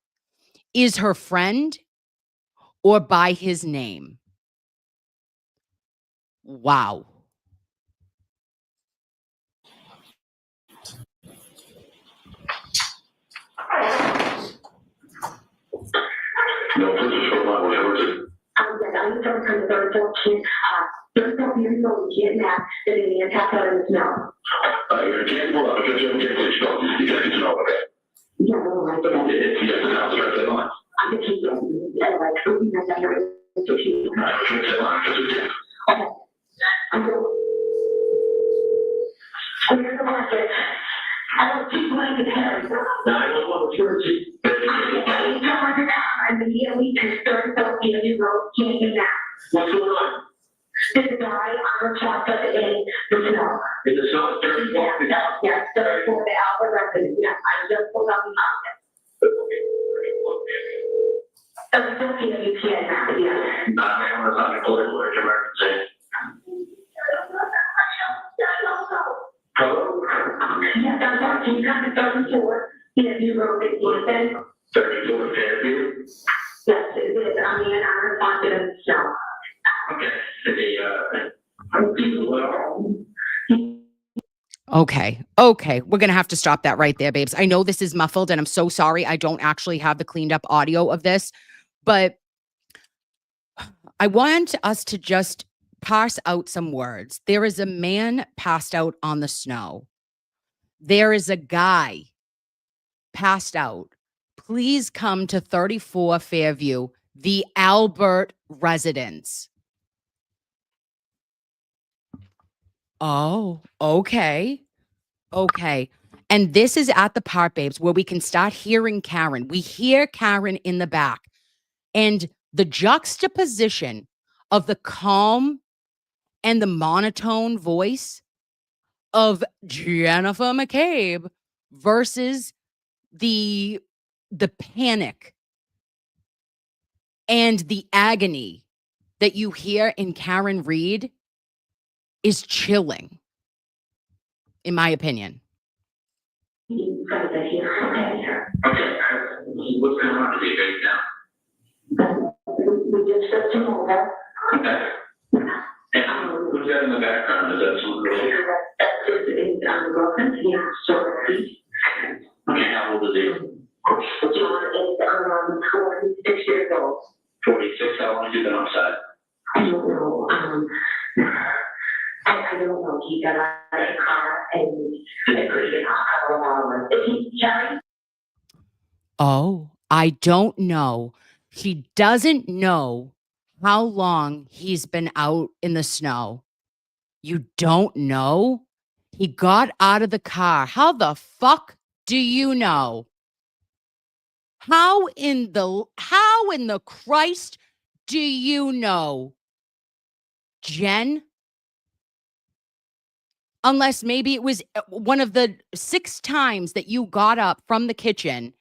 is her friend, or by his name. Wow. necessary issue. Okay. Where's the market? I don't keep playing the cards. 911 church. Immediately to start the new road, can't do that. What's going on? There's a guy on the truck in the snow. In the snow, 34? Yes, 34, the Albert resident, yes, I just pulled up the mountain. So we don't hear you, yes. I'm on a political emergency. Hello? Yes, I'm sorry, can you come to 34, new road in Canton? 34 Fairview? Yes, it is, I mean, I'm responsive to the snow. Okay, Okay, we're gonna have to stop that right there, babes. I know this is muffled, and I'm so sorry. I don't actually have the cleaned up audio of this, but I want us to just parse out some words. There is a man passed out on the snow. There is a guy passed out. Please come to 34 Fairview, the Albert residence. Oh, okay. Okay. And this is at the part, babes, where we can start hearing Karen. We hear Karen in the back. And the juxtaposition of the calm and the monotone voice of Jennifer McCabe versus the panic and the agony that you hear in Karen Reed is chilling, in my opinion. Okay, what's going on to be right now? We just took him over. Okay. And who's that in the background? Is that some girl? That's his girlfriend, yeah, so he's. Okay, how old is he? John is 46 years old. 46, how long has he been outside? I don't know, I don't know, he got out of the car and I couldn't get out of the car. Is he Jerry? Oh, I don't know. She doesn't know how long he's been out in the snow. You don't know? He got out of the car. How the fuck do you know? How in the Christ do you know, Jen? Unless maybe it was one of the 6 times that you got up from the kitchen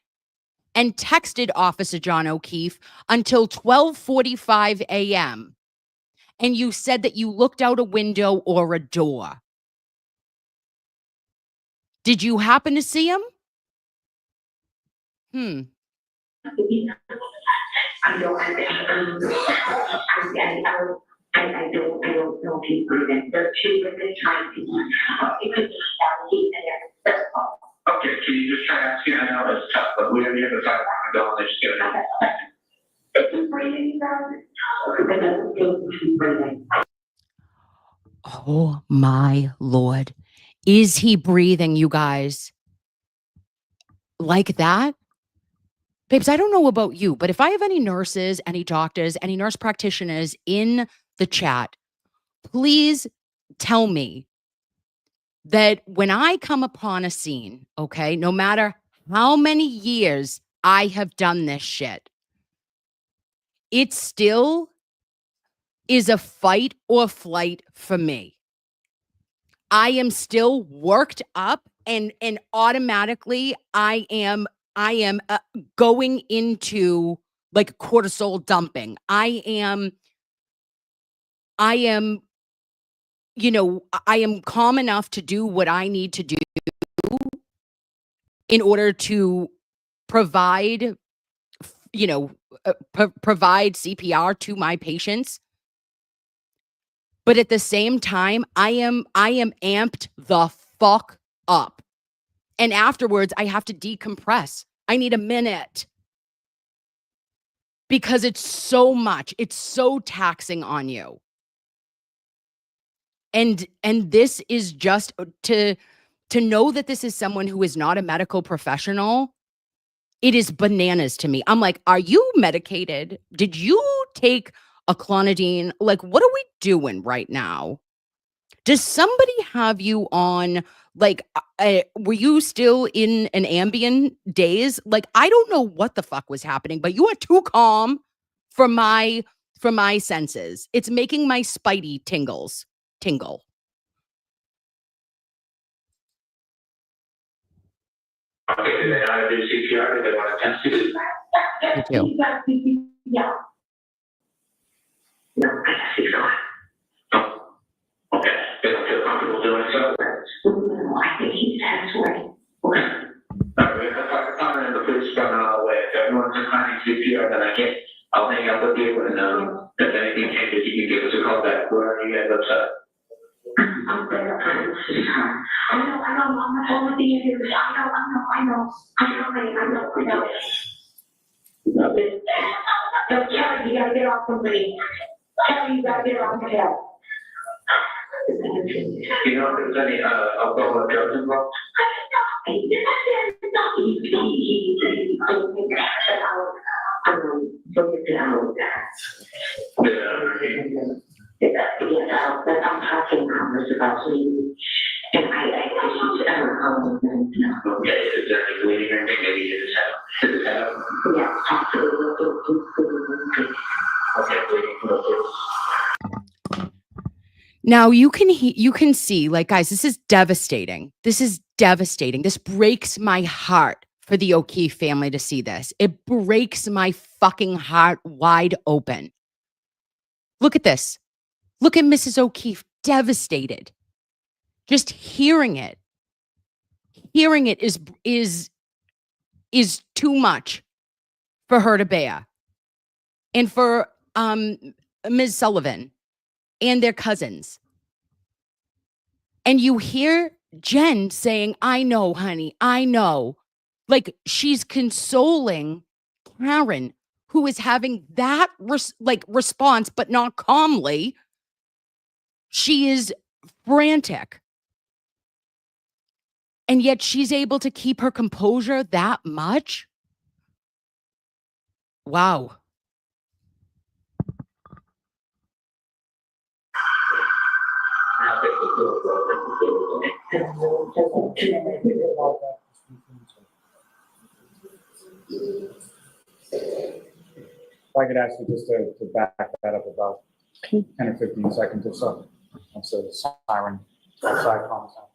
and texted Officer John O'Keefe until 12:45 a.m. And you said that you looked out a window or a door. Did you happen to see him? I don't know if he's breathing. There's 2 women trying to it could be heat and Okay, can you just try asking? I know it's tough, but we have the side want to go and they just get it. Is he breathing, guys? It doesn't seem to be breathing. Oh my Lord. Is he breathing, you guys? Like that? Babes, I don't know about you, but if I have any nurses, any doctors, any nurse practitioners in the chat, please tell me that when I come upon a scene, okay, no matter how many years I have done this shit, it still is a fight or flight for me. I am still worked up and automatically I am going into like cortisol dumping. I am calm enough to do what I need to do in order to provide provide CPR to my patients. But at the same time, I am amped the fuck up. And afterwards, I have to decompress. I need a minute. Because it's so much. It's so taxing on you. And this is just to know that this is someone who is not a medical professional It is bananas to me. I'm like, are you medicated? Did you take a clonidine? Like, what are we doing right now? Does somebody have you on, like, were you still in an Ambien daze? Like, I don't know what the fuck was happening, but you are too calm for my senses. It's making my spidey tingle. Okay, do they know how to do CPR? Do they want to test you? Me too. Yeah. No, I guess he's gone. Oh, okay. They don't feel comfortable doing so? No, I think he's had his way. Okay. If I'm in the police coming all the way, if everyone's declining CPR, then I'll hang up with you, and if anything changes, you can give us a call back. Where are you guys upset? I'm there. I know, I'm on the phone with the interviews. I know. But Kelly, you gotta get off of me. Kelly, you gotta get off of him. You know if there's any alcohol or drugs involved? But I'm talking hours about me. And I Okay, is there any bleeding or anything? Maybe you just have yeah, absolutely. Okay, bleeding from the face. Now you can see, like, guys, this is devastating. This breaks my heart for the O'Keefe family to see this. It breaks my fucking heart wide open. Look at this. Look at Mrs. O'Keefe, devastated. Just hearing it is too much for her to bear. And for Ms. Sullivan and their cousins. And you hear Jen saying, I know, honey, I know. Like, she's consoling Karen, who is having that response, but not calmly. She is frantic. And yet she's able to keep her composure that much. Wow. If I could ask you just to back that up about 10 or 15 seconds or so. Once the siren outside comes out.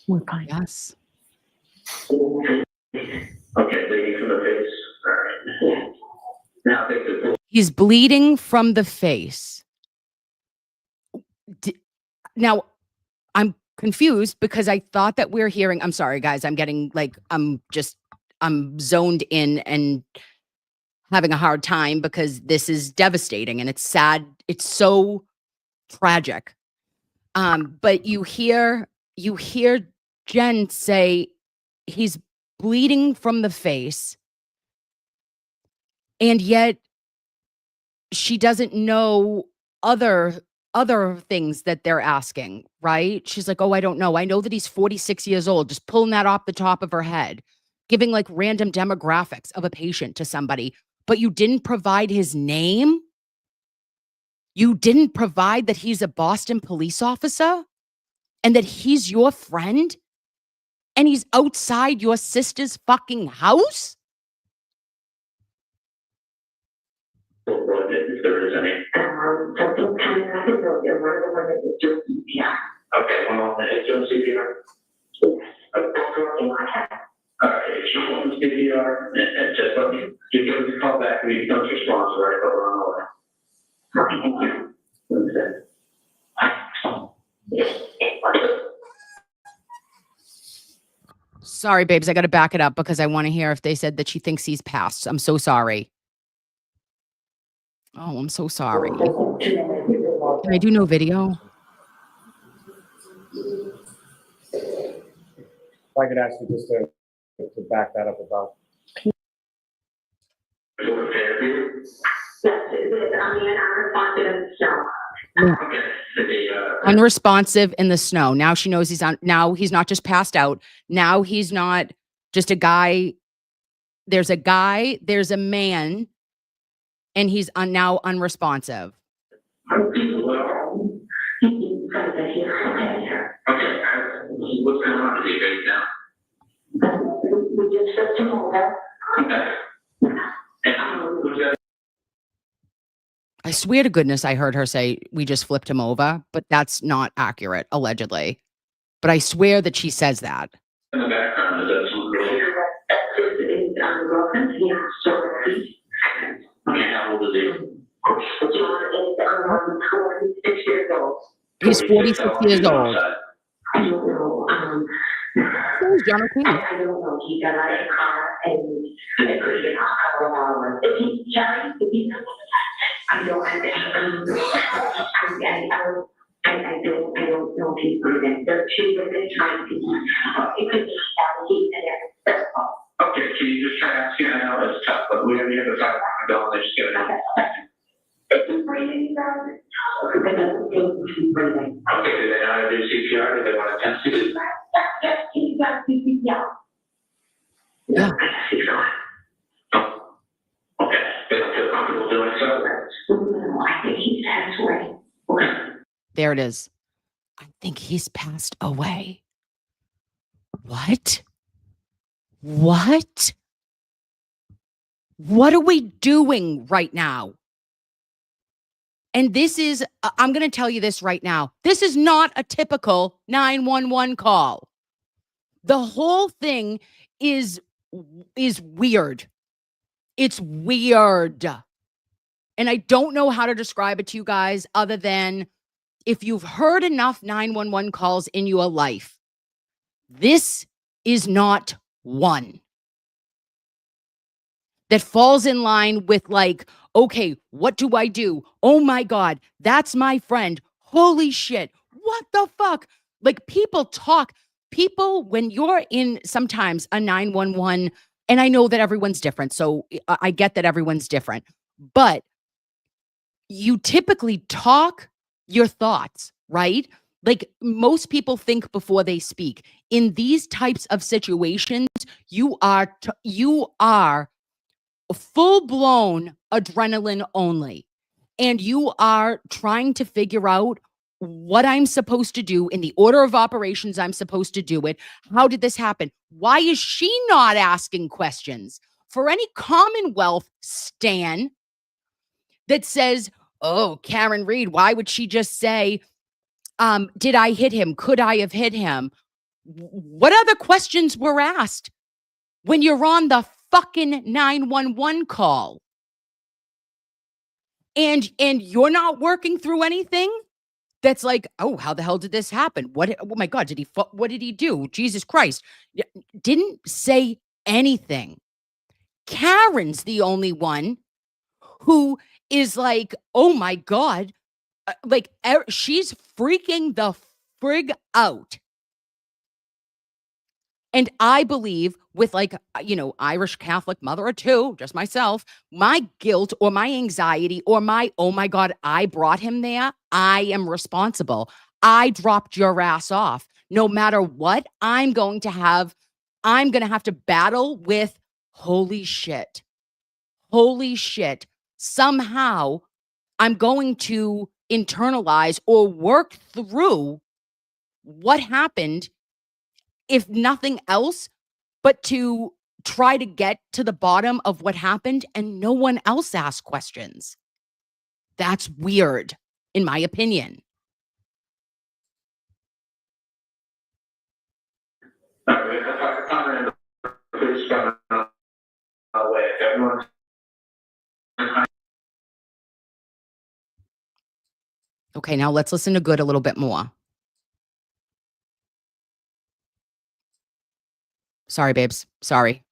We're fine. Yes. Okay, bleeding from the face. All right. Now take the He's bleeding from the face. Now, I'm confused because I thought that we're hearing, I'm sorry, guys, I'm getting like, I'm zoned in and having a hard time because this is devastating and it's sad. It's so tragic. But you hear Jen say he's bleeding from the face, and yet she doesn't know other things that they're asking, right? She's like, oh, I don't know. I know that he's 46 years old, just pulling that off the top of her head, giving like random demographics of a patient to somebody, but you didn't provide his name. You didn't provide that he's a Boston police officer and that he's your friend and he's outside your sister's fucking house. if there is any. Something coming out of the building, one of the ones that is doing CPR. Okay, one more minute. Doing CPR? Yes. That's all I have. All right, if you want CPR, and just let me, just give us a call back when you don't respond, all right, but we're on the way. Okay, thank you. Sorry, babes. I got to back it up because I want to hear if they said that she thinks he's passed. I'm so sorry. Oh, I'm so sorry. Can I do no video? If I could ask you just to back that up about. Fairview? Yes, I mean, I'm responsive and so. Okay, Unresponsive in the snow. Now she knows he's on. Now he's not just passed out. Now he's not just a guy there's a guy, there's a man, and he's now unresponsive. Okay, what's going on? Is he right now? We just flipped him over. I swear to goodness, I heard her say we just flipped him over, but that's not accurate, allegedly. But I swear that she says that. In the background, is that some girl? Is girlfriend, yeah, so Okay, how old is he? John is 46 years old. He's 46 years old. I don't know, Who's John O'Keefe? I don't know, he got out of the car and it could be a couple of hours. If he's Johnny, if he's, I don't know if he's breathing. There are two women trying to, it could be heat and that's all. Okay, can you just try to ask you? I know it's tough, but we have to find out and just get it out. Is he breathing, guys? It doesn't seem to be breathing. Okay, do they know how to do CPR? Do they want to test it? Yes, he's got CPR. Yeah. Oh, okay. They don't feel comfortable doing so? No, I think he's passed away. Okay. There it is. I think he's passed away. What? What? What are we doing right now? And this is, I'm going to tell you this right now. This is not a typical 911 call. The whole thing is weird. It's weird. And I don't know how to describe it to you guys other than if you've heard enough 911 calls in your life, this is not one that falls in line with like, okay, what do I do? Oh my God, that's my friend. Holy shit. What the fuck? Like people, when you're in sometimes a 911, and I know that everyone's different. So I get that everyone's different, but you typically talk your thoughts, right? Like most people think before they speak. In these types of situations, you are full-blown adrenaline only. And you are trying to figure out what I'm supposed to do in the order of operations I'm supposed to do it. How did this happen? Why is she not asking questions? For any Commonwealth stan that says, oh, Karen Reed, why would she just say, did I hit him? Could I have hit him? What other questions were asked when you're on the fucking 911 call? And you're not working through anything that's like, oh, how the hell did this happen? Oh my God, what did he do? Jesus Christ. Didn't say anything. Karen's the only one who is like, oh my God, she's freaking the frig out. And I believe with Irish Catholic mother or two, just myself, my guilt or my anxiety or my, oh my God, I brought him there. I am responsible. I dropped your ass off. No matter what, I'm going to have to battle with holy shit. Holy shit. Somehow I'm going to internalize or work through what happened, if nothing else, but to try to get to the bottom of what happened and no one else asked questions. That's weird, in my opinion. Okay, now let's listen to Good a little bit more. Sorry, babes. Sorry.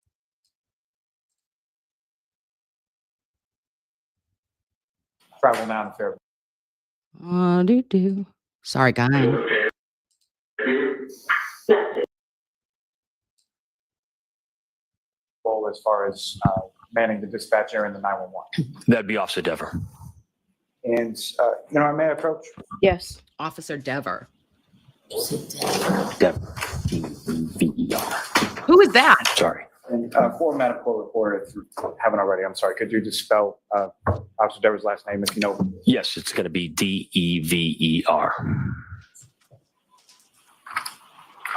Travel now to Fairview. Sorry, guy. As far as manning the dispatch area in the 911. That'd be Officer Dever. And, I may approach. Yes. Officer Dever. Dever. D-E-V-E-R. Who is that? Sorry. And For Madam Court Reporter, if you haven't already, I'm sorry, could you just spell Officer Dever's last name if you know? Yes, it's going to be Dever.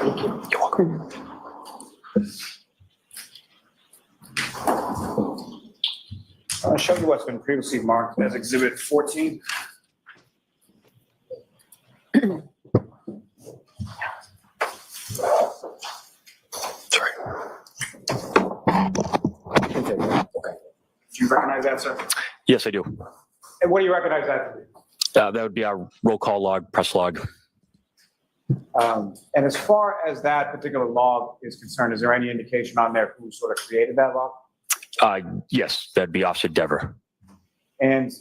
You're welcome. I'll show you what's been previously marked as Exhibit 14. Sorry. Okay. Do you recognize that, sir? Yes, I do. And what do you recognize that to be? That would be our roll call log, press log. And as far as that particular log is concerned, is there any indication on there who sort of created that log? Yes, that'd be Officer Dever. And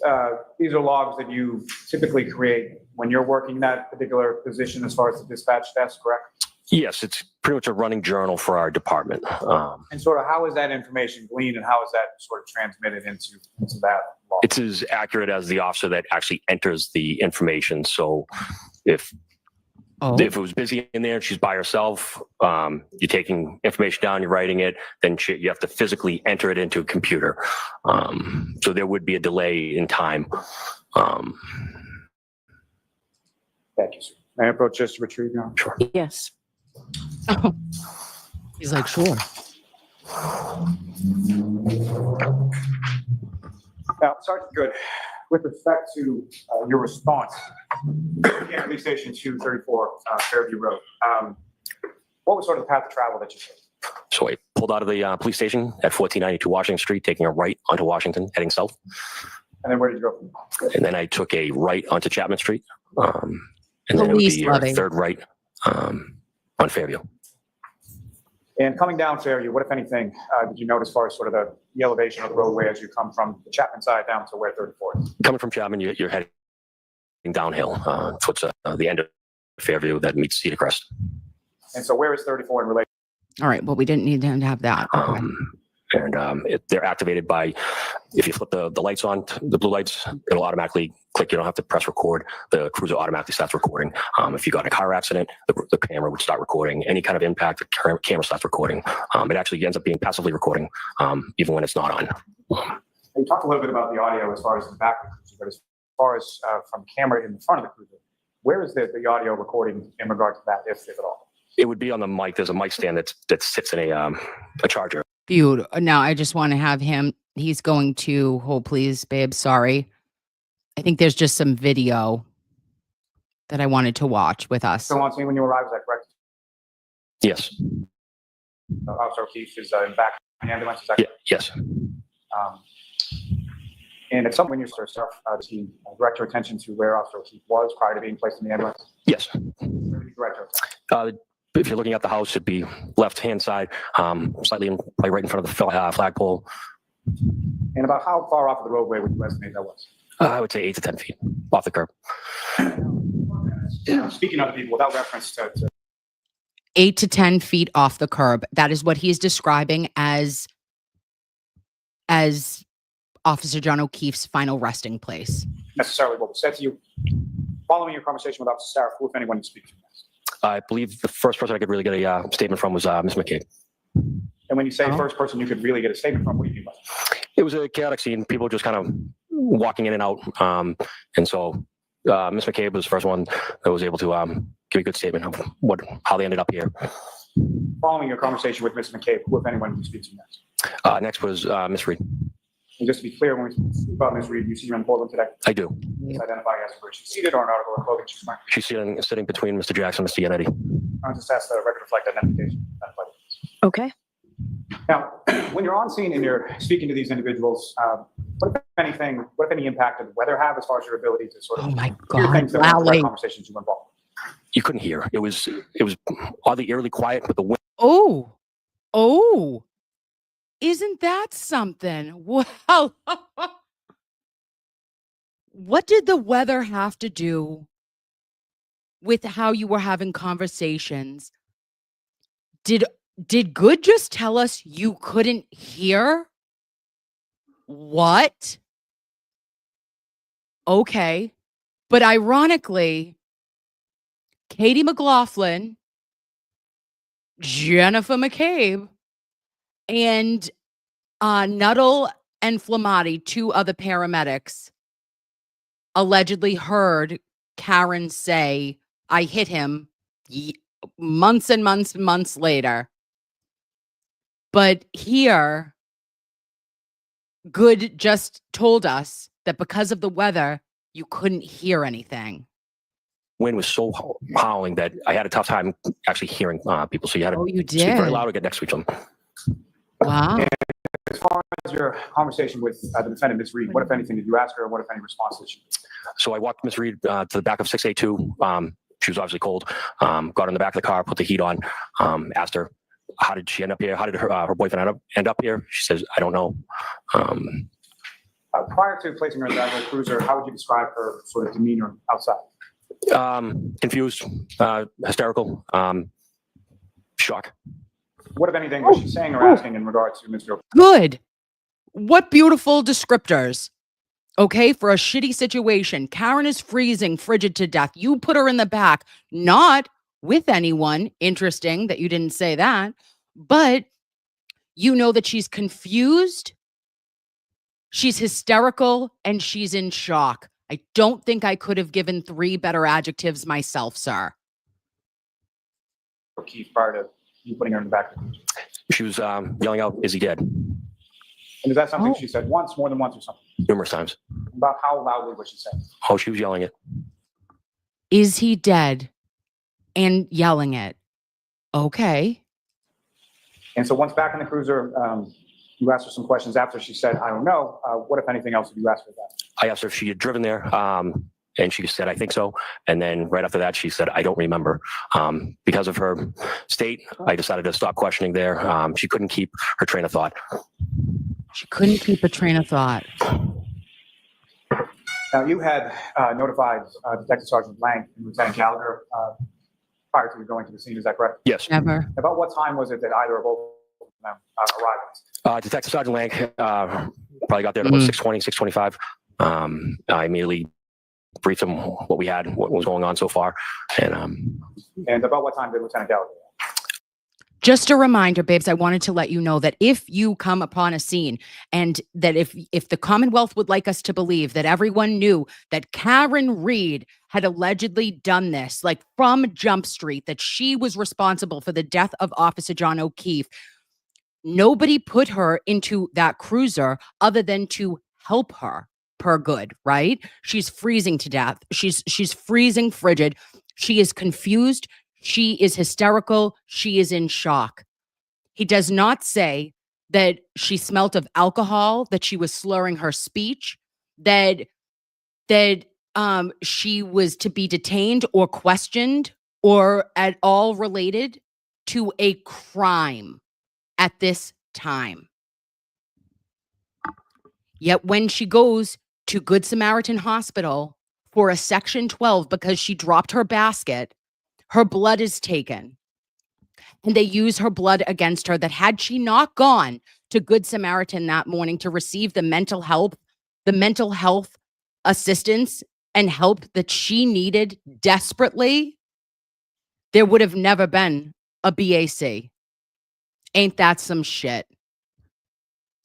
these are logs that you typically create when you're working that particular position as far as the dispatch desk, correct? Yes, it's pretty much a running journal for our department. And sort of how is that information gleaned and how is that sort of transmitted into that log? It's as accurate as the officer that actually enters the information. So if it was busy in there and she's by herself, you're taking information down, you're writing it, then you have to physically enter it into a computer. So there would be a delay in time. Thank you, sir. May I approach just to retrieve your? Sure. Yes. Oh. He's like, sure. Now, Sergeant Good, with respect to your response, at police station 234 Fairview Road, what was sort of the path of travel that you took? So I pulled out of the police station at 1492 Washington Street, taking a right onto Washington, heading south. And then where did you go from? And then I took a right onto Chapman Street. And then it would Police be your levy. third right on Fairview. And coming down Fairview, what, if anything, did you notice as far as sort of the elevation of the roadway as you come from the Chapman side down to where 34 is? Coming from Chapman, you're heading downhill towards the end of Fairview that meets Cedar Crest. And so where is 34 in relation? All right. Well, we didn't need him to have that. Okay. They're activated by, if you flip the lights on, the blue lights, it'll automatically click. You don't have to press record. The cruiser automatically starts recording. If you got in a car accident, the camera would start recording. Any kind of impact, the camera starts recording. It actually ends up being passively recording, even when it's not on. You talked a little bit about the audio as far as the back of the cruiser, but as far as from camera in the front of the cruiser, where is the audio recording in regard to that, if at all? It would be on the mic. There's a mic stand that sits in a charger. Beautiful. Now I just want to have him. He's going to hold, please, babe. Sorry. I think there's just some video that I wanted to watch with us. So on scene when you arrived, is that correct? Yes. Officer O'Keefe is in back of the ambulance, is that Yeah. correct? Yes. And at some point, you did he direct your attention to where Officer O'Keefe was prior to being placed in the ambulance? Yes. Where did you direct your attention? If you're looking at the house, it'd be left-hand side, slightly probably right in front of the flagpole. And about how far off of the roadway would you estimate that was? I would say 8 to 10 feet off the curb. Speaking of the people, without reference to 8 to 10 feet off the curb. That is what he's describing as Officer John O'Keefe's final resting place. necessarily what was said to you, following your conversation with Officer Sarah, who, if anyone, you speak to next? I believe the first person I could really get a statement from was Ms. McCabe. And when you say first person you could really get a statement from, what do you mean by that? It was a chaotic scene. People just kind of walking in and out. And so Ms. McCabe was the first one that was able to give a good statement of how they ended up here. Following your conversation with Ms. McCabe, who, if anyone, you speak to next? Next was Ms. Reed. And just to be clear, when we speak about Ms. Reed, you see her in the courtroom today? I do. Please identify as where she's seated or an article of clothing she's wearing. She's sitting between Mr. Jackson and Mr. Yannetti. I'll just ask the record reflect identification. Okay. Now, when you're on scene and you're speaking to these individuals, what if any impact did the weather have as far as your ability to sort of Oh my hear God, things that were Lally. conversations you were involved You couldn't hear. It was oddly eerily quiet, but the wind. Oh, isn't that something? Well, what did the weather have to do with how you were having conversations? Did Good just tell us you couldn't hear? What? Okay. But ironically, Katie McLaughlin, Jennifer McCabe, And Nuttall and Flamati, two other paramedics, allegedly heard Karen say, I hit him months and months and months later. But here, Good just told us that because of the weather, you couldn't hear anything. Wind was so howling that I had a tough time actually hearing people. So you had to You speak very did? loud or get next to each other. Wow. As far as your conversation with the defendant, Ms. Reed, what, if anything, did you ask her? What, if any, response did she give? So I walked Miss Reed to the back of 682. She was obviously cold. Got in the back of the car, put the heat on, asked her, how did she end up here? How did her boyfriend end up here? She says, I don't know. Prior to placing her in the cruiser, how would you describe her sort of demeanor outside? Confused, hysterical, shock. What, if anything, was she saying or asking in regard to Mr. Good. What beautiful descriptors. Okay, for a shitty situation. Karen is freezing, frigid to death. You put her in the back, not with anyone. Interesting that you didn't say that. But you know that she's confused, she's hysterical, and she's in shock. I don't think I could have given 3 better adjectives myself, sir. Keith prior to you putting her in the back of the cruiser? She was yelling out, is he dead? And is that something she said once, more than once, or something? Numerous times. About how loudly was she saying? Oh, she was yelling it. Is he dead? And yelling it. Okay. And so once back in the cruiser, you asked her some questions after she said, I don't know. What, if anything else, did you ask her that? I asked her if she had driven there, and she said, I think so. And then right after that, she said, I don't remember. Because of her state, I decided to stop questioning there. She couldn't keep her train of thought. She couldn't keep a train of thought. Now, you had notified Detective Sergeant Lang and Lieutenant Gallagher prior to going to the scene, is that correct? Yes. Never. About what time was it that either or both of them arrived? Detective Sergeant Lang probably got there at about 6:20, 6:25. I immediately briefed him what we had, what was going on so far. And about what time did Lieutenant Gallagher? Just a reminder, babes, I wanted to let you know that if you come upon a scene and that if the Commonwealth would like us to believe that everyone knew that Karen Reed had allegedly done this, like from Jump Street, that she was responsible for the death of Officer John O'Keefe, nobody put her into that cruiser other than to help her per good, right? She's freezing to death. She's freezing frigid. She is confused. She is hysterical. She is in shock. He does not say that she smelt of alcohol, that she was slurring her speech, that she was to be detained or questioned or at all related to a crime at this time. Yet when she goes to Good Samaritan Hospital for a Section 12 because she dropped her basket, her blood is taken. And they use her blood against her, that had she not gone to Good Samaritan that morning to receive the mental health assistance and help that she needed desperately, there would have never been a BAC. Ain't that some shit?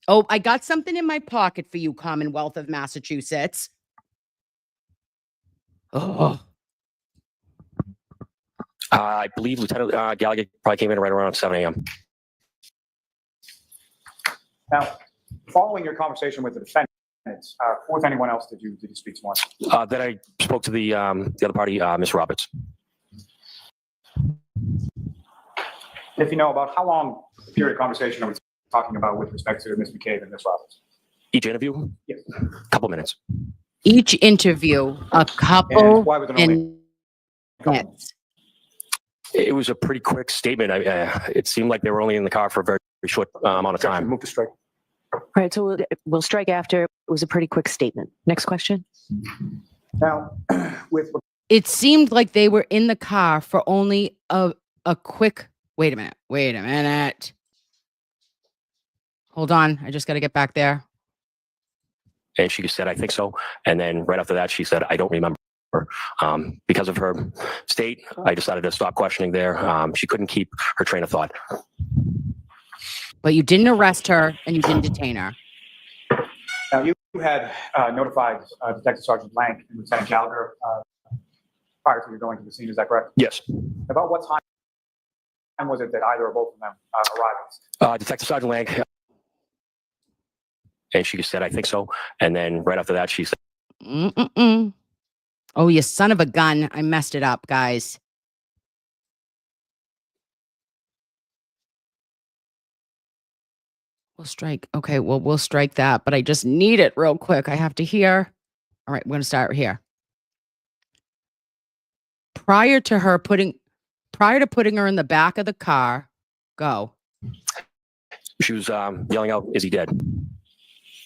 Oh, I got something in my pocket for you, Commonwealth of Massachusetts. Oh. I believe Lieutenant Gallagher probably came in right around 7 a.m. Now, following your conversation with the defendant, or with anyone else, did you speak to one? Then I spoke to the other party, Ms. Roberts. If you know, about how long the period of conversation are we talking about with respect to Ms. McCabe and Ms. Roberts? Each interview? Yes. A couple minutes. Each interview, a couple And why was it only minutes. It was a pretty quick statement. It seemed like they were only in the car for a very short amount of time. Move to strike. All right, so we'll strike after. It was a pretty quick statement. Next question. Now, with It seemed like they were in the car for only a quick, wait a minute. Hold on. I just got to get back there. And she said, I think so. And then right after that, she said, I don't remember. Because of her state, I decided to stop questioning there. She couldn't keep her train of thought. but you didn't arrest her and you didn't detain her. Now, you had notified Detective Sergeant Blank and Lieutenant Gallagher prior to you going to the scene, is that correct? Yes. About what time was it that either or both of them arrived? Detective Sergeant Lang, and she said, I think so. And then right after that, she said, Oh, you son of a gun. I messed it up, guys. We'll strike. Okay, well, we'll strike that, but I just need it real quick. I have to hear. All right, we're going to start here. Prior to putting her in the back of the car, go. she was yelling out, is he dead? And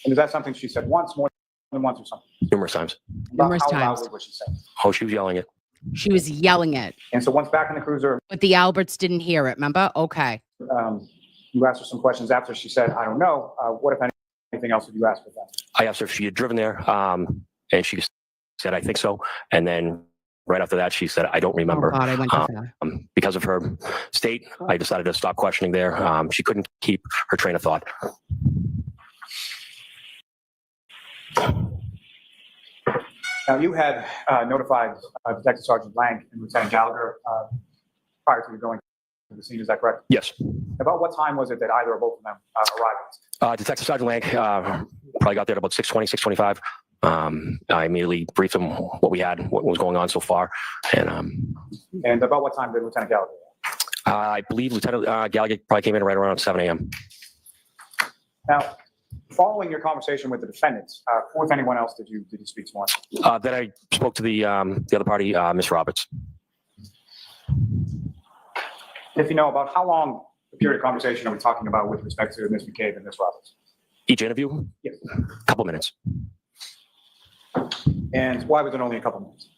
is that something she said once, more than once, or something? Numerous times. Numerous How times. loudly was she saying? Oh, she was yelling it. She was yelling it, And so once back in the cruiser, but the Alberts didn't hear it, remember? Okay. you asked her some questions after she said, I don't know. What, if anything else, did you ask her then? I asked her if she had driven there, and she said, I think so. And then right after that, she said, I don't remember. Oh God, I went too far. Because of her state, I decided to stop questioning there. She couldn't keep her train of thought. Now, you had notified Detective Sergeant Blank and Lieutenant Gallagher prior to you going to the scene, is that correct? Yes. About what time was it that either or both of them arrived? Detective Sergeant Lang probably got there at about 6:20, 6:25. I immediately briefed him what we had, what was going on so far. And about what time did Lieutenant Gallagher? I believe Lieutenant Gallagher probably came in right around 7 a.m. Now, following your conversation with the defendant, or with anyone else, did you speak to one? Then I spoke to the other party, Miss Roberts. If you know, about how long a period of conversation are we talking about with respect to Ms. McCabe and Ms. Roberts? Each interview? Yes. A couple minutes. And why was it only a couple minutes?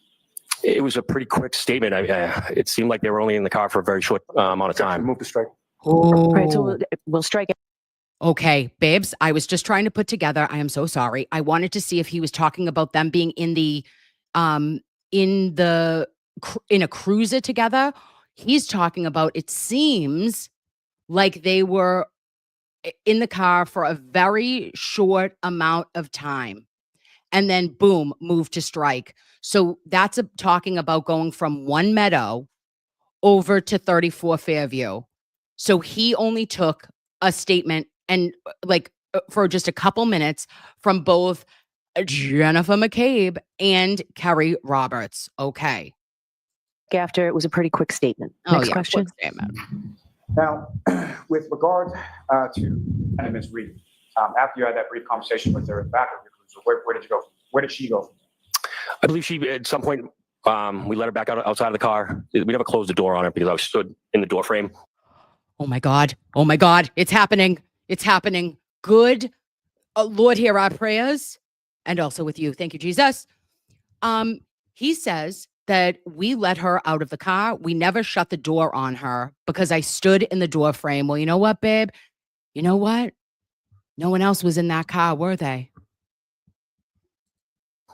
It was a pretty quick statement. It seemed like they were only in the car for a very short amount of time. Move to strike. All right, so we'll strike it. Okay, babes, I was just trying to put together, I am so sorry. I wanted to see if he was talking about them being in a cruiser together. He's talking about, it seems like they were in the car for a very short amount of time and then boom, moved to strike. So that's talking about going from One Meadow over to 34 Fairview. So he only took a statement and for just a couple minutes from both Jennifer McCabe and Kerry Roberts. Okay. After it was a pretty quick statement. Oh, Next yeah, question. quick statement. Now, with regard to Ms. Reed, after you had that brief conversation with her in the back of your cruiser, where did you go? Where did she go from there? I believe she, at some point, we let her back outside of the car. We never closed the door on her because I was stood in the door frame. Oh my God. Oh my God. It's happening. It's happening. Good. Lord, hear our prayers. And also with you. Thank you, Jesus. He says that we let her out of the car. We never shut the door on her because I stood in the door frame. Well, you know what, babe? You know what? No one else was in that car, were they?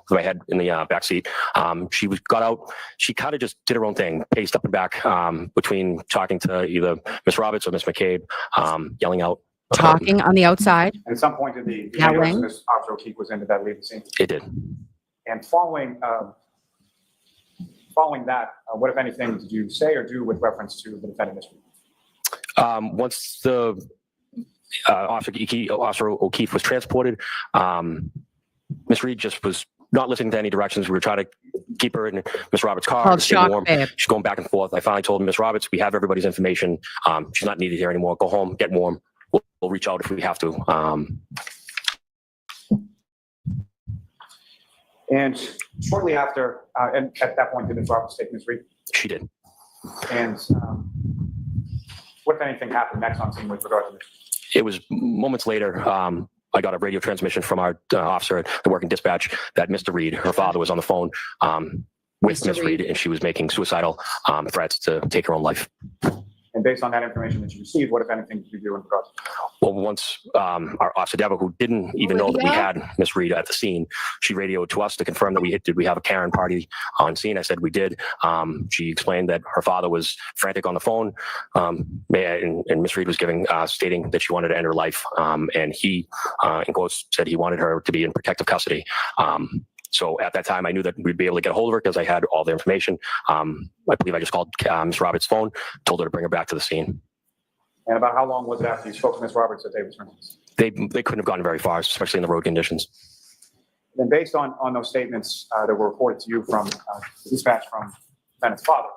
My head in the back seat. She got out. She kind of just did her own thing, paced up and back between talking to either Miss Roberts or Miss McCabe, yelling out. Talking on the outside. And at some point, did the Yelling. Miss Officer O'Keefe was into that leave the scene? It did. And following that, what, if anything, did you say or do with reference to the defendant, Ms. Reed? Once the Officer O'Keefe was transported, Miss Reed just was not listening to any directions. We were trying to keep her in Miss Roberts' car. Called to stay shock, warm. babe. She's going back and forth. I finally told Miss Roberts, we have everybody's information. She's not needed here anymore. Go home, get warm. We'll reach out if we have to. And shortly after, and at that point, did Ms. Roberts take Ms. Reed? She did. And what, if anything, happened next on scene with regard to this? It was moments later. I got a radio transmission from our officer at the working dispatch that Mr. Reed, her father, was on the phone with Mr. Ms. Reed, and she was making suicidal threats to take her own life. And based on that information that you received, what, if anything, did you do in regards to that? Well, once our officer Deborah, who didn't even know that we had Miss Reed at the scene, she radioed to us to confirm that did we have a Karen party on scene. I said we did. She explained that her father was frantic on the phone, and Miss Reed was stating that she wanted to end her life, and he, in quotes, said he wanted her to be in protective custody. So at that time, I knew that we'd be able to get a hold of her because I had all the information. I believe I just called Miss Roberts' phone, told her to bring her back to the scene. And about how long was it after you spoke to Ms. Roberts that they returned to the scene? They couldn't have gotten very far, especially in the road conditions. Then based on those statements that were reported to you from the dispatch from defendant's father,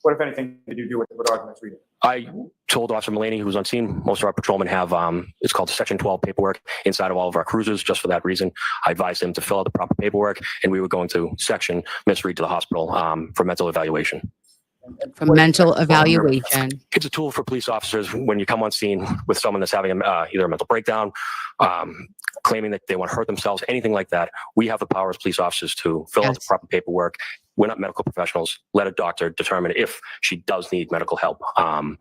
what, if anything, did you do with regard to Ms. Reed? I told Officer Mulaney, who was on scene, most of our patrolmen have, it's called Section 12 paperwork inside of all of our cruisers. Just for that reason, I advised him to fill out the proper paperwork, and we were going to section Miss Reed to the hospital for mental evaluation. For mental evaluation. It's a tool for police officers when you come on scene with someone that's having either a mental breakdown, claiming that they want to hurt themselves, anything like that. We have the power as police officers to fill out the proper paperwork. We're not medical professionals. Let a doctor determine if she does need medical help. And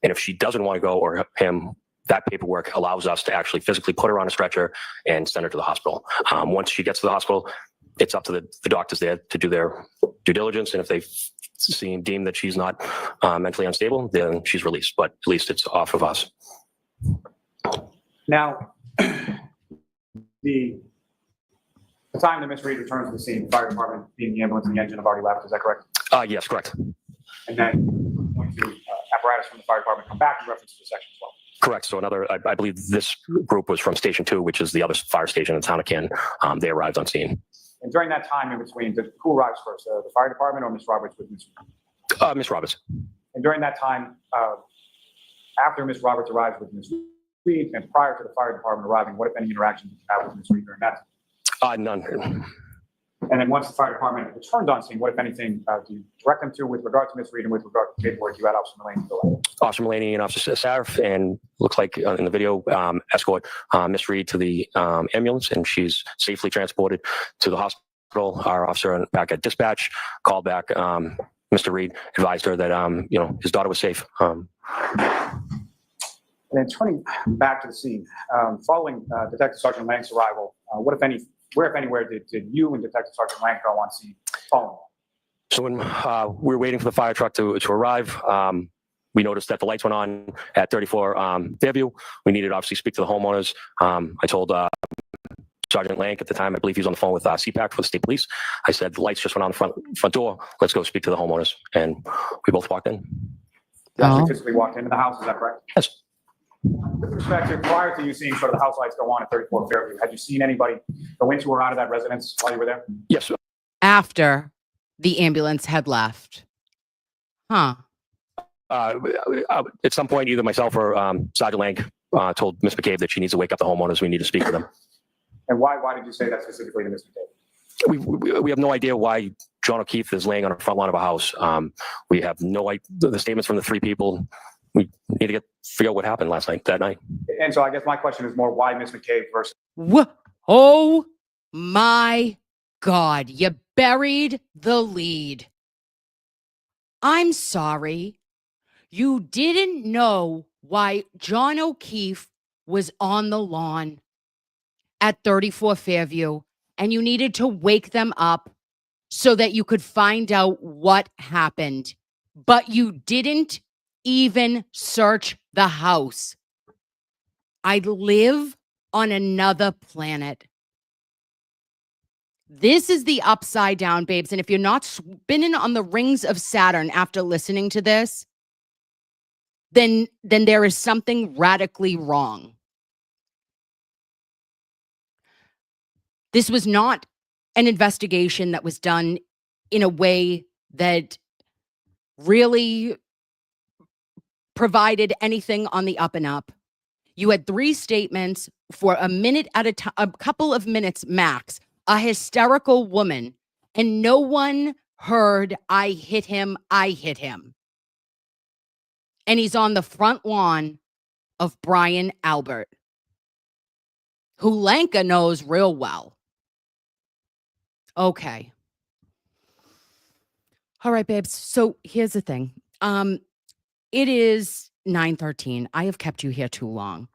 if she doesn't want to go, or him, that paperwork allows us to actually physically put her on a stretcher and send her to the hospital. Once she gets to the hospital, it's up to the doctors there to do their due diligence. And if they deem that she's not mentally unstable, then she's released. But at least it's off of us. Now, the time that Ms. Reed returns to the scene, the fire department, being the ambulance and the engine, have already left. Is that correct? Yes, correct. And then going to apparatus from the fire department come back in reference to Section 12. Correct. So I believe this group was from Station 2, which is the other fire station in the town of Canton. They arrived on scene. And during that time in between, who arrives first, the fire department or Ms. Roberts with Ms. Reed? Miss Roberts. And during that time, after Ms. Roberts arrives with Ms. Reed and prior to the fire department arriving, what, if any, interaction did you have with Ms. Reed during that time? None. And then once the fire department returned on scene, what, if anything, do you direct them to with regard to Ms. Reed and with regard to the paperwork you had Officer Mulaney fill out? Officer Mulaney and Officer Sarif, and looks like in the video, escort Miss Reed to the ambulance, and she's safely transported to the hospital. Our officer back at dispatch called back Mr. Reed, advised her that his daughter was safe. And then turning back to the scene, following Detective Sergeant Lang's arrival, what, if any, where, if anywhere, did you and Detective Sergeant Lang go on scene following? So when we were waiting for the fire truck to arrive, we noticed that the lights went on at 34 Fairview. We needed to obviously speak to the homeowners. I told Sergeant Lang at the time, I believe he was on the phone with CPAC for the state police. I said, the lights just went on the front door. Let's go speak to the homeowners. And we both walked in. You actually physically walked into the house, is that correct? Yes. With respect to prior to you seeing sort of the house lights go on at 34 Fairview, had you seen anybody go into or out of that residence while you were there? Yes. After the ambulance had left. Huh. At some point, either myself or Sergeant Lang told Ms. McCabe that she needs to wake up the homeowners. We need to speak to them. And why did you say that specifically to Ms. McCabe? We have no idea why John O'Keefe is laying on the front lawn of a house. We have no idea. The statements from the three people, we need to figure out what happened that night. And so I guess my question is more why Ms. McCabe versus... Oh my God, you buried the lead. I'm sorry. You didn't know why John O'Keefe was on the lawn at 34 Fairview, and you needed to wake them up so that you could find out what happened. But you didn't even search the house. I live on another planet. This is the upside down, babes. And if you're not spinning on the rings of Saturn after listening to this, then there is something radically wrong. This was not an investigation that was done in a way that really provided anything on the up and up. You had 3 statements for a minute at a time, a couple of minutes max, a hysterical woman, and no one heard, I hit him. And he's on the front lawn of Brian Albert, who Lanka knows real well. Okay. All right, babes. So here's the thing. It is 9:13. I have kept you here too long.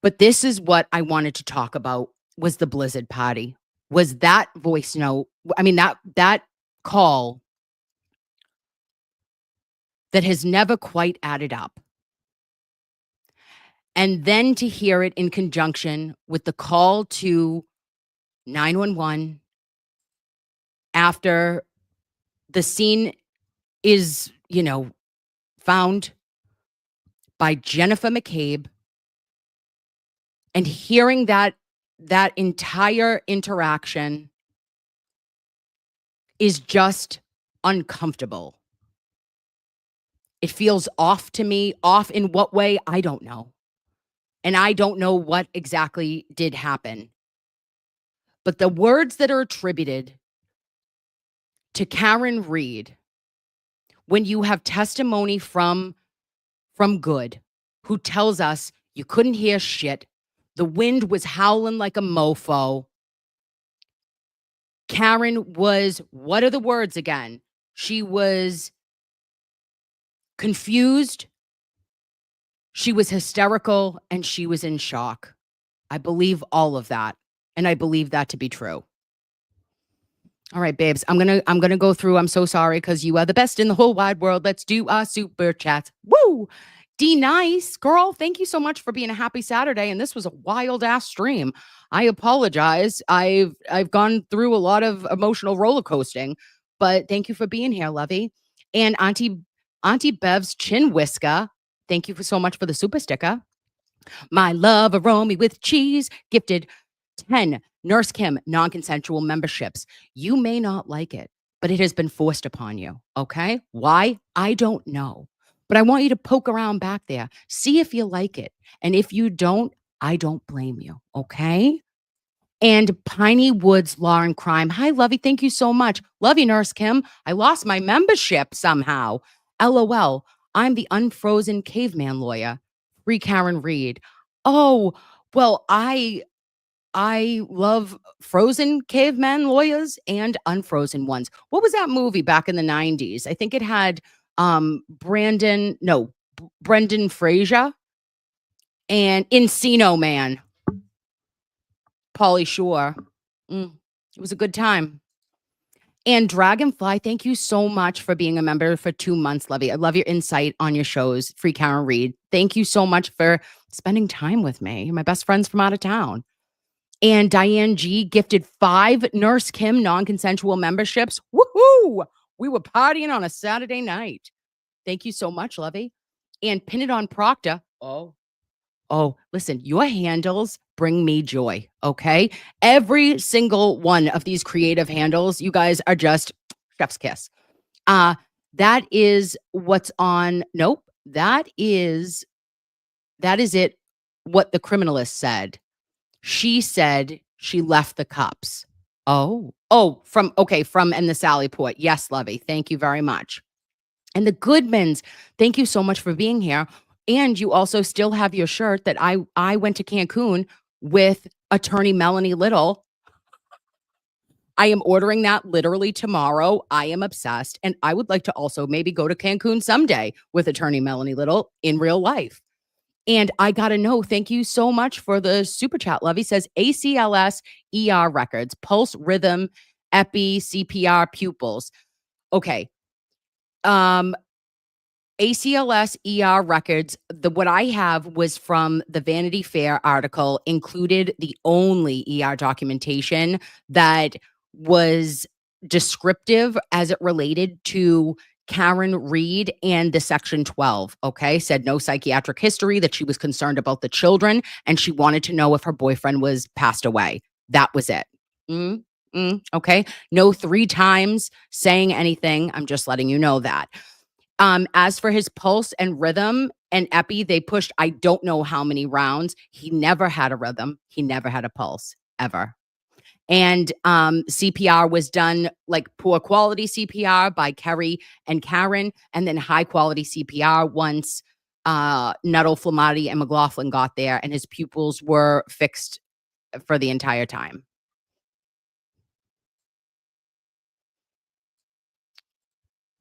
But this is what I wanted to talk about was the Blizzard party. Was that voice note, I mean that call that has never quite added up. And then to hear it in conjunction with the call to 911 after the scene is, found by Jennifer McCabe, and hearing that entire interaction is just uncomfortable. It feels off to me. Off in what way? I don't know. And I don't know what exactly did happen. But the words that are attributed to Karen Reed, when you have testimony from Good, who tells us you couldn't hear shit, the wind was howling like a mofo. Karen was, what are the words again? She was confused, she was hysterical, and she was in shock. I believe all of that, and I believe that to be true. All right, babes, I'm gonna go through. I'm so sorry because you are the best in the whole wide world. Let's do our super chats. Woo! D Nice, girl, thank you so much for being a happy Saturday. And this was a wild ass stream. I apologize. I've gone through a lot of emotional roller coasting, but thank you for being here, Lovey. And Auntie Bev's chin whisker, thank you so much for the super sticker. My love, a Romy with cheese, gifted 10 Nurse Kim non-consensual memberships. You may not like it, but it has been forced upon you. Okay. Why? I don't know. But I want you to poke around back there. See if you like it. And if you don't, I don't blame you. Okay. And Piney Woods Law and Crime. Hi, Lovey. Thank you so much. Love you, Nurse Kim. I lost my membership somehow. LOL. I'm the unfrozen caveman lawyer. Free Karen Reed. Oh, well, I love frozen caveman lawyers and unfrozen ones. What was that movie back in the 90s? I think it had Brendan Fraser and Encino Man. Pauly Shore. It was a good time. And Dragonfly, thank you so much for being a member for 2 months, Lovey. I love your insight on your shows. Free Karen Reed. Thank you so much for spending time with me. You're my best friends from out of town. And Diane G gifted 5 Nurse Kim non-consensual memberships. Woohoo! We were partying on a Saturday night. Thank you so much, Lovey. And Pin It on Proctor. Oh, listen, your handles bring me joy, okay? Every single one of these creative handles, you guys are just chef's kiss. That is what's on. Nope. That is it. What the criminalist said. She said she left the cups. From and the Sally Port. Yes, Lovey. Thank you very much. And the Goodmans, thank you so much for being here. And you also still have your shirt that I went to Cancun with attorney Melanie Little. I am ordering that literally tomorrow. I am obsessed. And I would like to also maybe go to Cancun someday with attorney Melanie Little in real life. And I got to know, thank you so much for the super chat. Lovey says ACLS ER records, pulse rhythm, epi, CPR pupils. Okay. ACLS ER records, what I have was from the Vanity Fair article, included the only ER documentation that was descriptive as it related to Karen Reed and the Section 12, okay? Said no psychiatric history, that she was concerned about the children, and she wanted to know if her boyfriend was passed away. That was it. Okay? No 3 times saying anything. I'm just letting you know that. As for his pulse and rhythm and epi, they pushed, I don't know how many rounds. He never had a rhythm. He never had a pulse, ever. And CPR was done, like poor quality CPR by Kerry and Karen, and then high quality CPR once Nuttall, Flamati, and McLaughlin got there, and his pupils were fixed for the entire time.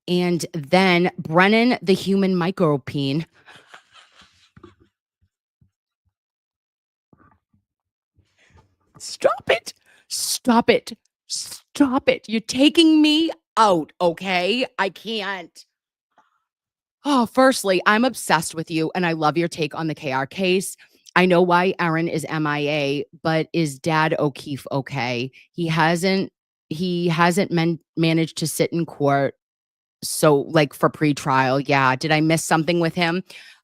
And then Brennan, the human micropene. Stop it. Stop it. Stop it. You're taking me out, okay? I can't. Oh, firstly, I'm obsessed with you and I love your take on the KR case. I know why Aaron is MIA, but is Dad O'Keefe okay? He hasn't managed to sit in court. So like for pretrial. Yeah. Did I miss something with him?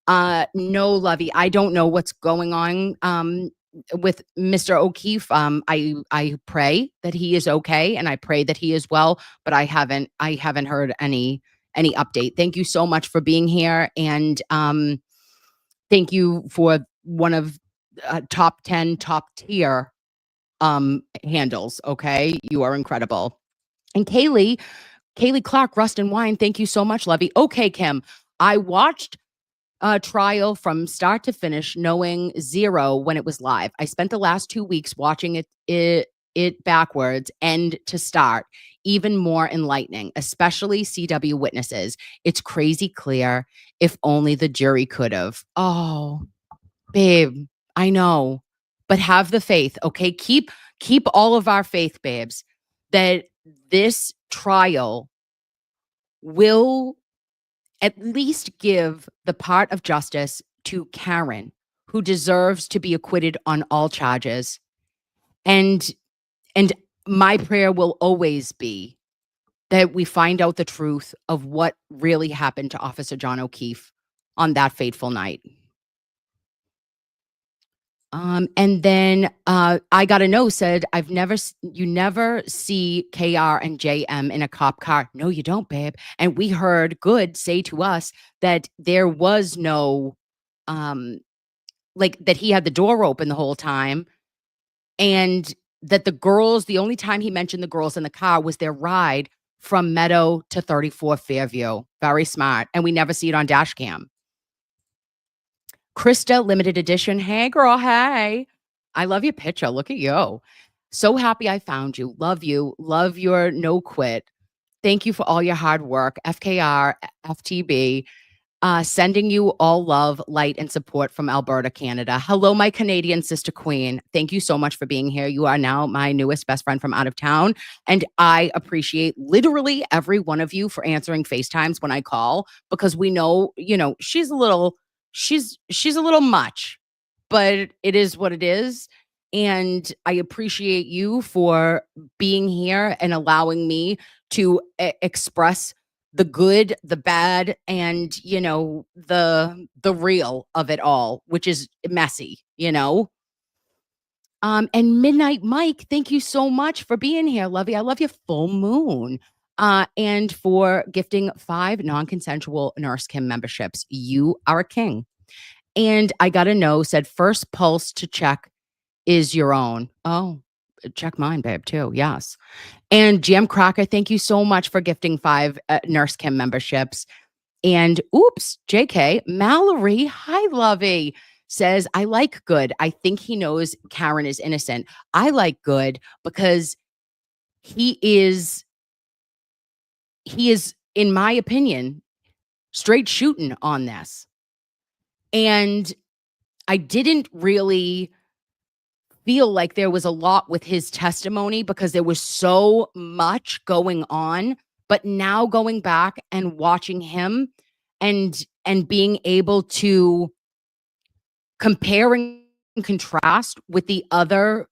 No, Lovey. I don't know what's going on with Mr. O'Keefe. I pray that he is okay and I pray that he is well, but I haven't heard any update. Thank you so much for being here. And thank you for one of top 10, top tier handles. Okay. You are incredible. And Kaylee Clark, Rust and Wine, thank you so much, Lovey. Okay, Kim, I watched a trial from start to finish, knowing zero when it was live. I spent the last 2 weeks watching it backwards, end to start. Even more enlightening, especially CW witnesses. It's crazy clear. If only the jury could have. Oh, babe, I know, but have the faith, okay? Keep all of our faith, babes, that this trial will at least give the part of justice to Karen, who deserves to be acquitted on all charges. And my prayer will always be that we find out the truth of what really happened to Officer John O'Keefe on that fateful night. And then I got a note said, you never see KR and JM in a cop car. No, you don't, babe. And we heard Good say to us that there was no, like that he had the door open the whole time. And that the only time he mentioned the girls in the car was their ride from Meadow to 34 Fairview. Very smart. And we never see it on dash cam. Krista, limited edition. Hey, girl. Hey. I love your picture. Look at you. So happy I found you. Love you. Love your no quit. Thank you for all your hard work. FKR, FTB. Sending you all love, light, and support from Alberta, Canada. Hello, my Canadian sister queen. Thank you so much for being here. You are now my newest best friend from out of town. And I appreciate literally every one of you for answering FaceTimes when I call, because we know, she's a little much, but it is what it is. And I appreciate you for being here and allowing me to express the good, the bad, and the real of it all, which is messy, And Midnight Mike, thank you so much for being here, Lovey. I love your full moon. And for gifting 5 non-consensual Nurse Kim memberships. You are a king. And I got a no, said first pulse to check is your own. Oh, check mine, babe, too. Yes. And Jam Crocker, thank you so much for gifting 5 Nurse Kim memberships. And oops, JK, Mallory, hi, Lovey, says, I like Good. I think he knows Karen is innocent. I like Good because he is, in my opinion, straight shooting on this. And I didn't really feel like there was a lot with his testimony because there was so much going on. But now going back and watching him and being able to compare and contrast with the other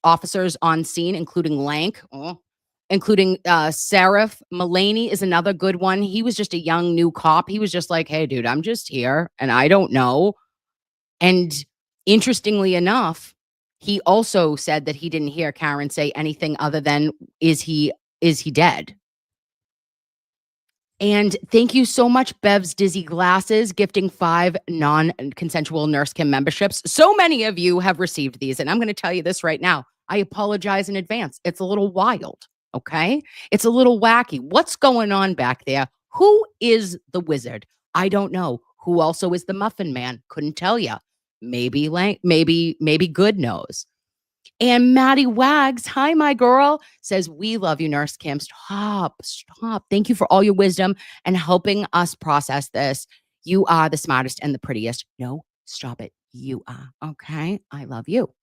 officers on scene, including Lank, including Seraph Mulaney is another good one. He was just a young new cop. He was just like, hey, dude, I'm just here and I don't know. And interestingly enough, he also said that he didn't hear Karen say anything other than, is he dead? And thank you so much, Bev's Dizzy Glasses, gifting 5 non-consensual Nurse Kim memberships. So many of you have received these, and I'm going to tell you this right now. I apologize in advance. It's a little wild, okay? It's a little wacky. What's going on back there? Who is the wizard? I don't know. Who also is the Muffin Man? Couldn't tell you. Maybe Good knows. And Maddie Wags, hi, my girl, says, we love you, Nurse Kim. Stop. Thank you for all your wisdom and helping us process this. You are the smartest and the prettiest. No, stop it. You are. Okay. I love you.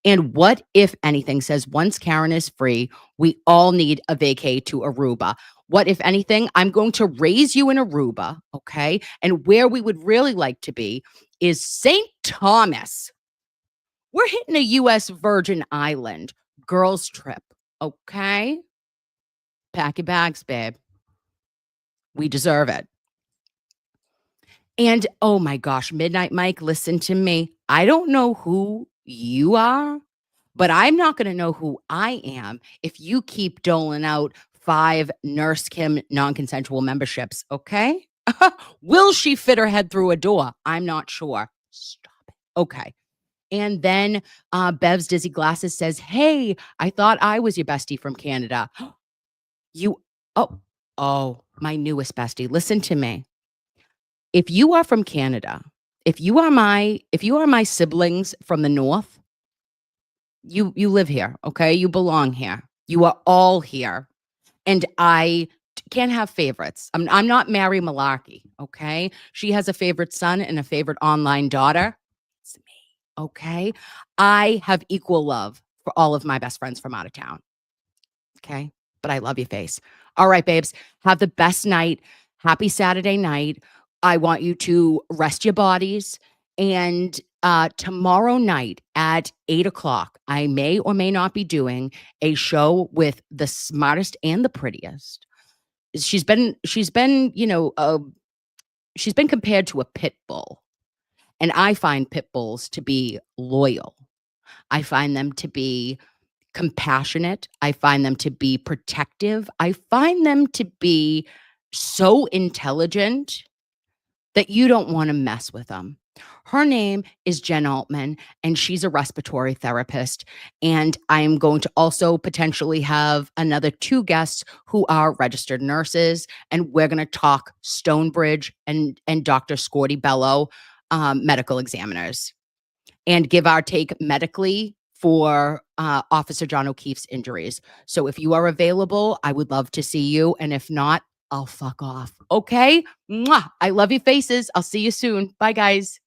And what, if anything, says, once Karen is free, we all need a vacay to Aruba. What, if anything, I'm going to raise you in Aruba. Okay. And where we would really like to be is St. Thomas. We're hitting a U.S. Virgin Island girls trip, okay? Pack your bags, babe. We deserve it. And oh my gosh, Midnight Mike, listen to me. I don't know who you are, but I'm not going to know who I am if you keep doling out 5 Nurse Kim non-consensual memberships, okay? Will she fit her head through a door? I'm not sure. Stop it. Okay. And then Bev's Dizzy Glasses says, hey, I thought I was your bestie from Canada. My newest bestie. Listen to me. If you are from Canada, if you are my siblings from the north, you live here, okay? You belong here. You are all here. And I can't have favorites. I'm not Mary Malarkey, okay? She has a favorite son and a favorite online daughter. It's me. Okay. I have equal love for all of my best friends from out of town. Okay. But I love your face. All right, babes. Have the best night. Happy Saturday night. I want you to rest your bodies. And tomorrow night at 8:00, I may or may not be doing a show with the smartest and the prettiest. She's been compared to a pit bull. And I find pit bulls to be loyal. I find them to be compassionate. I find them to be protective. I find them to be so intelligent that you don't want to mess with them. Her name is Jen Altman, and she's a respiratory therapist. And I'm going to also potentially have another 2 guests who are registered nurses. And we're going to talk Stonebridge and Dr. Scorty Bello, medical examiners, and give our take medically for Officer John O'Keefe's injuries. So if you are available, I would love to see you. And if not, I'll fuck off. Okay? Mwah! I love you faces. I'll see you soon. Bye, guys.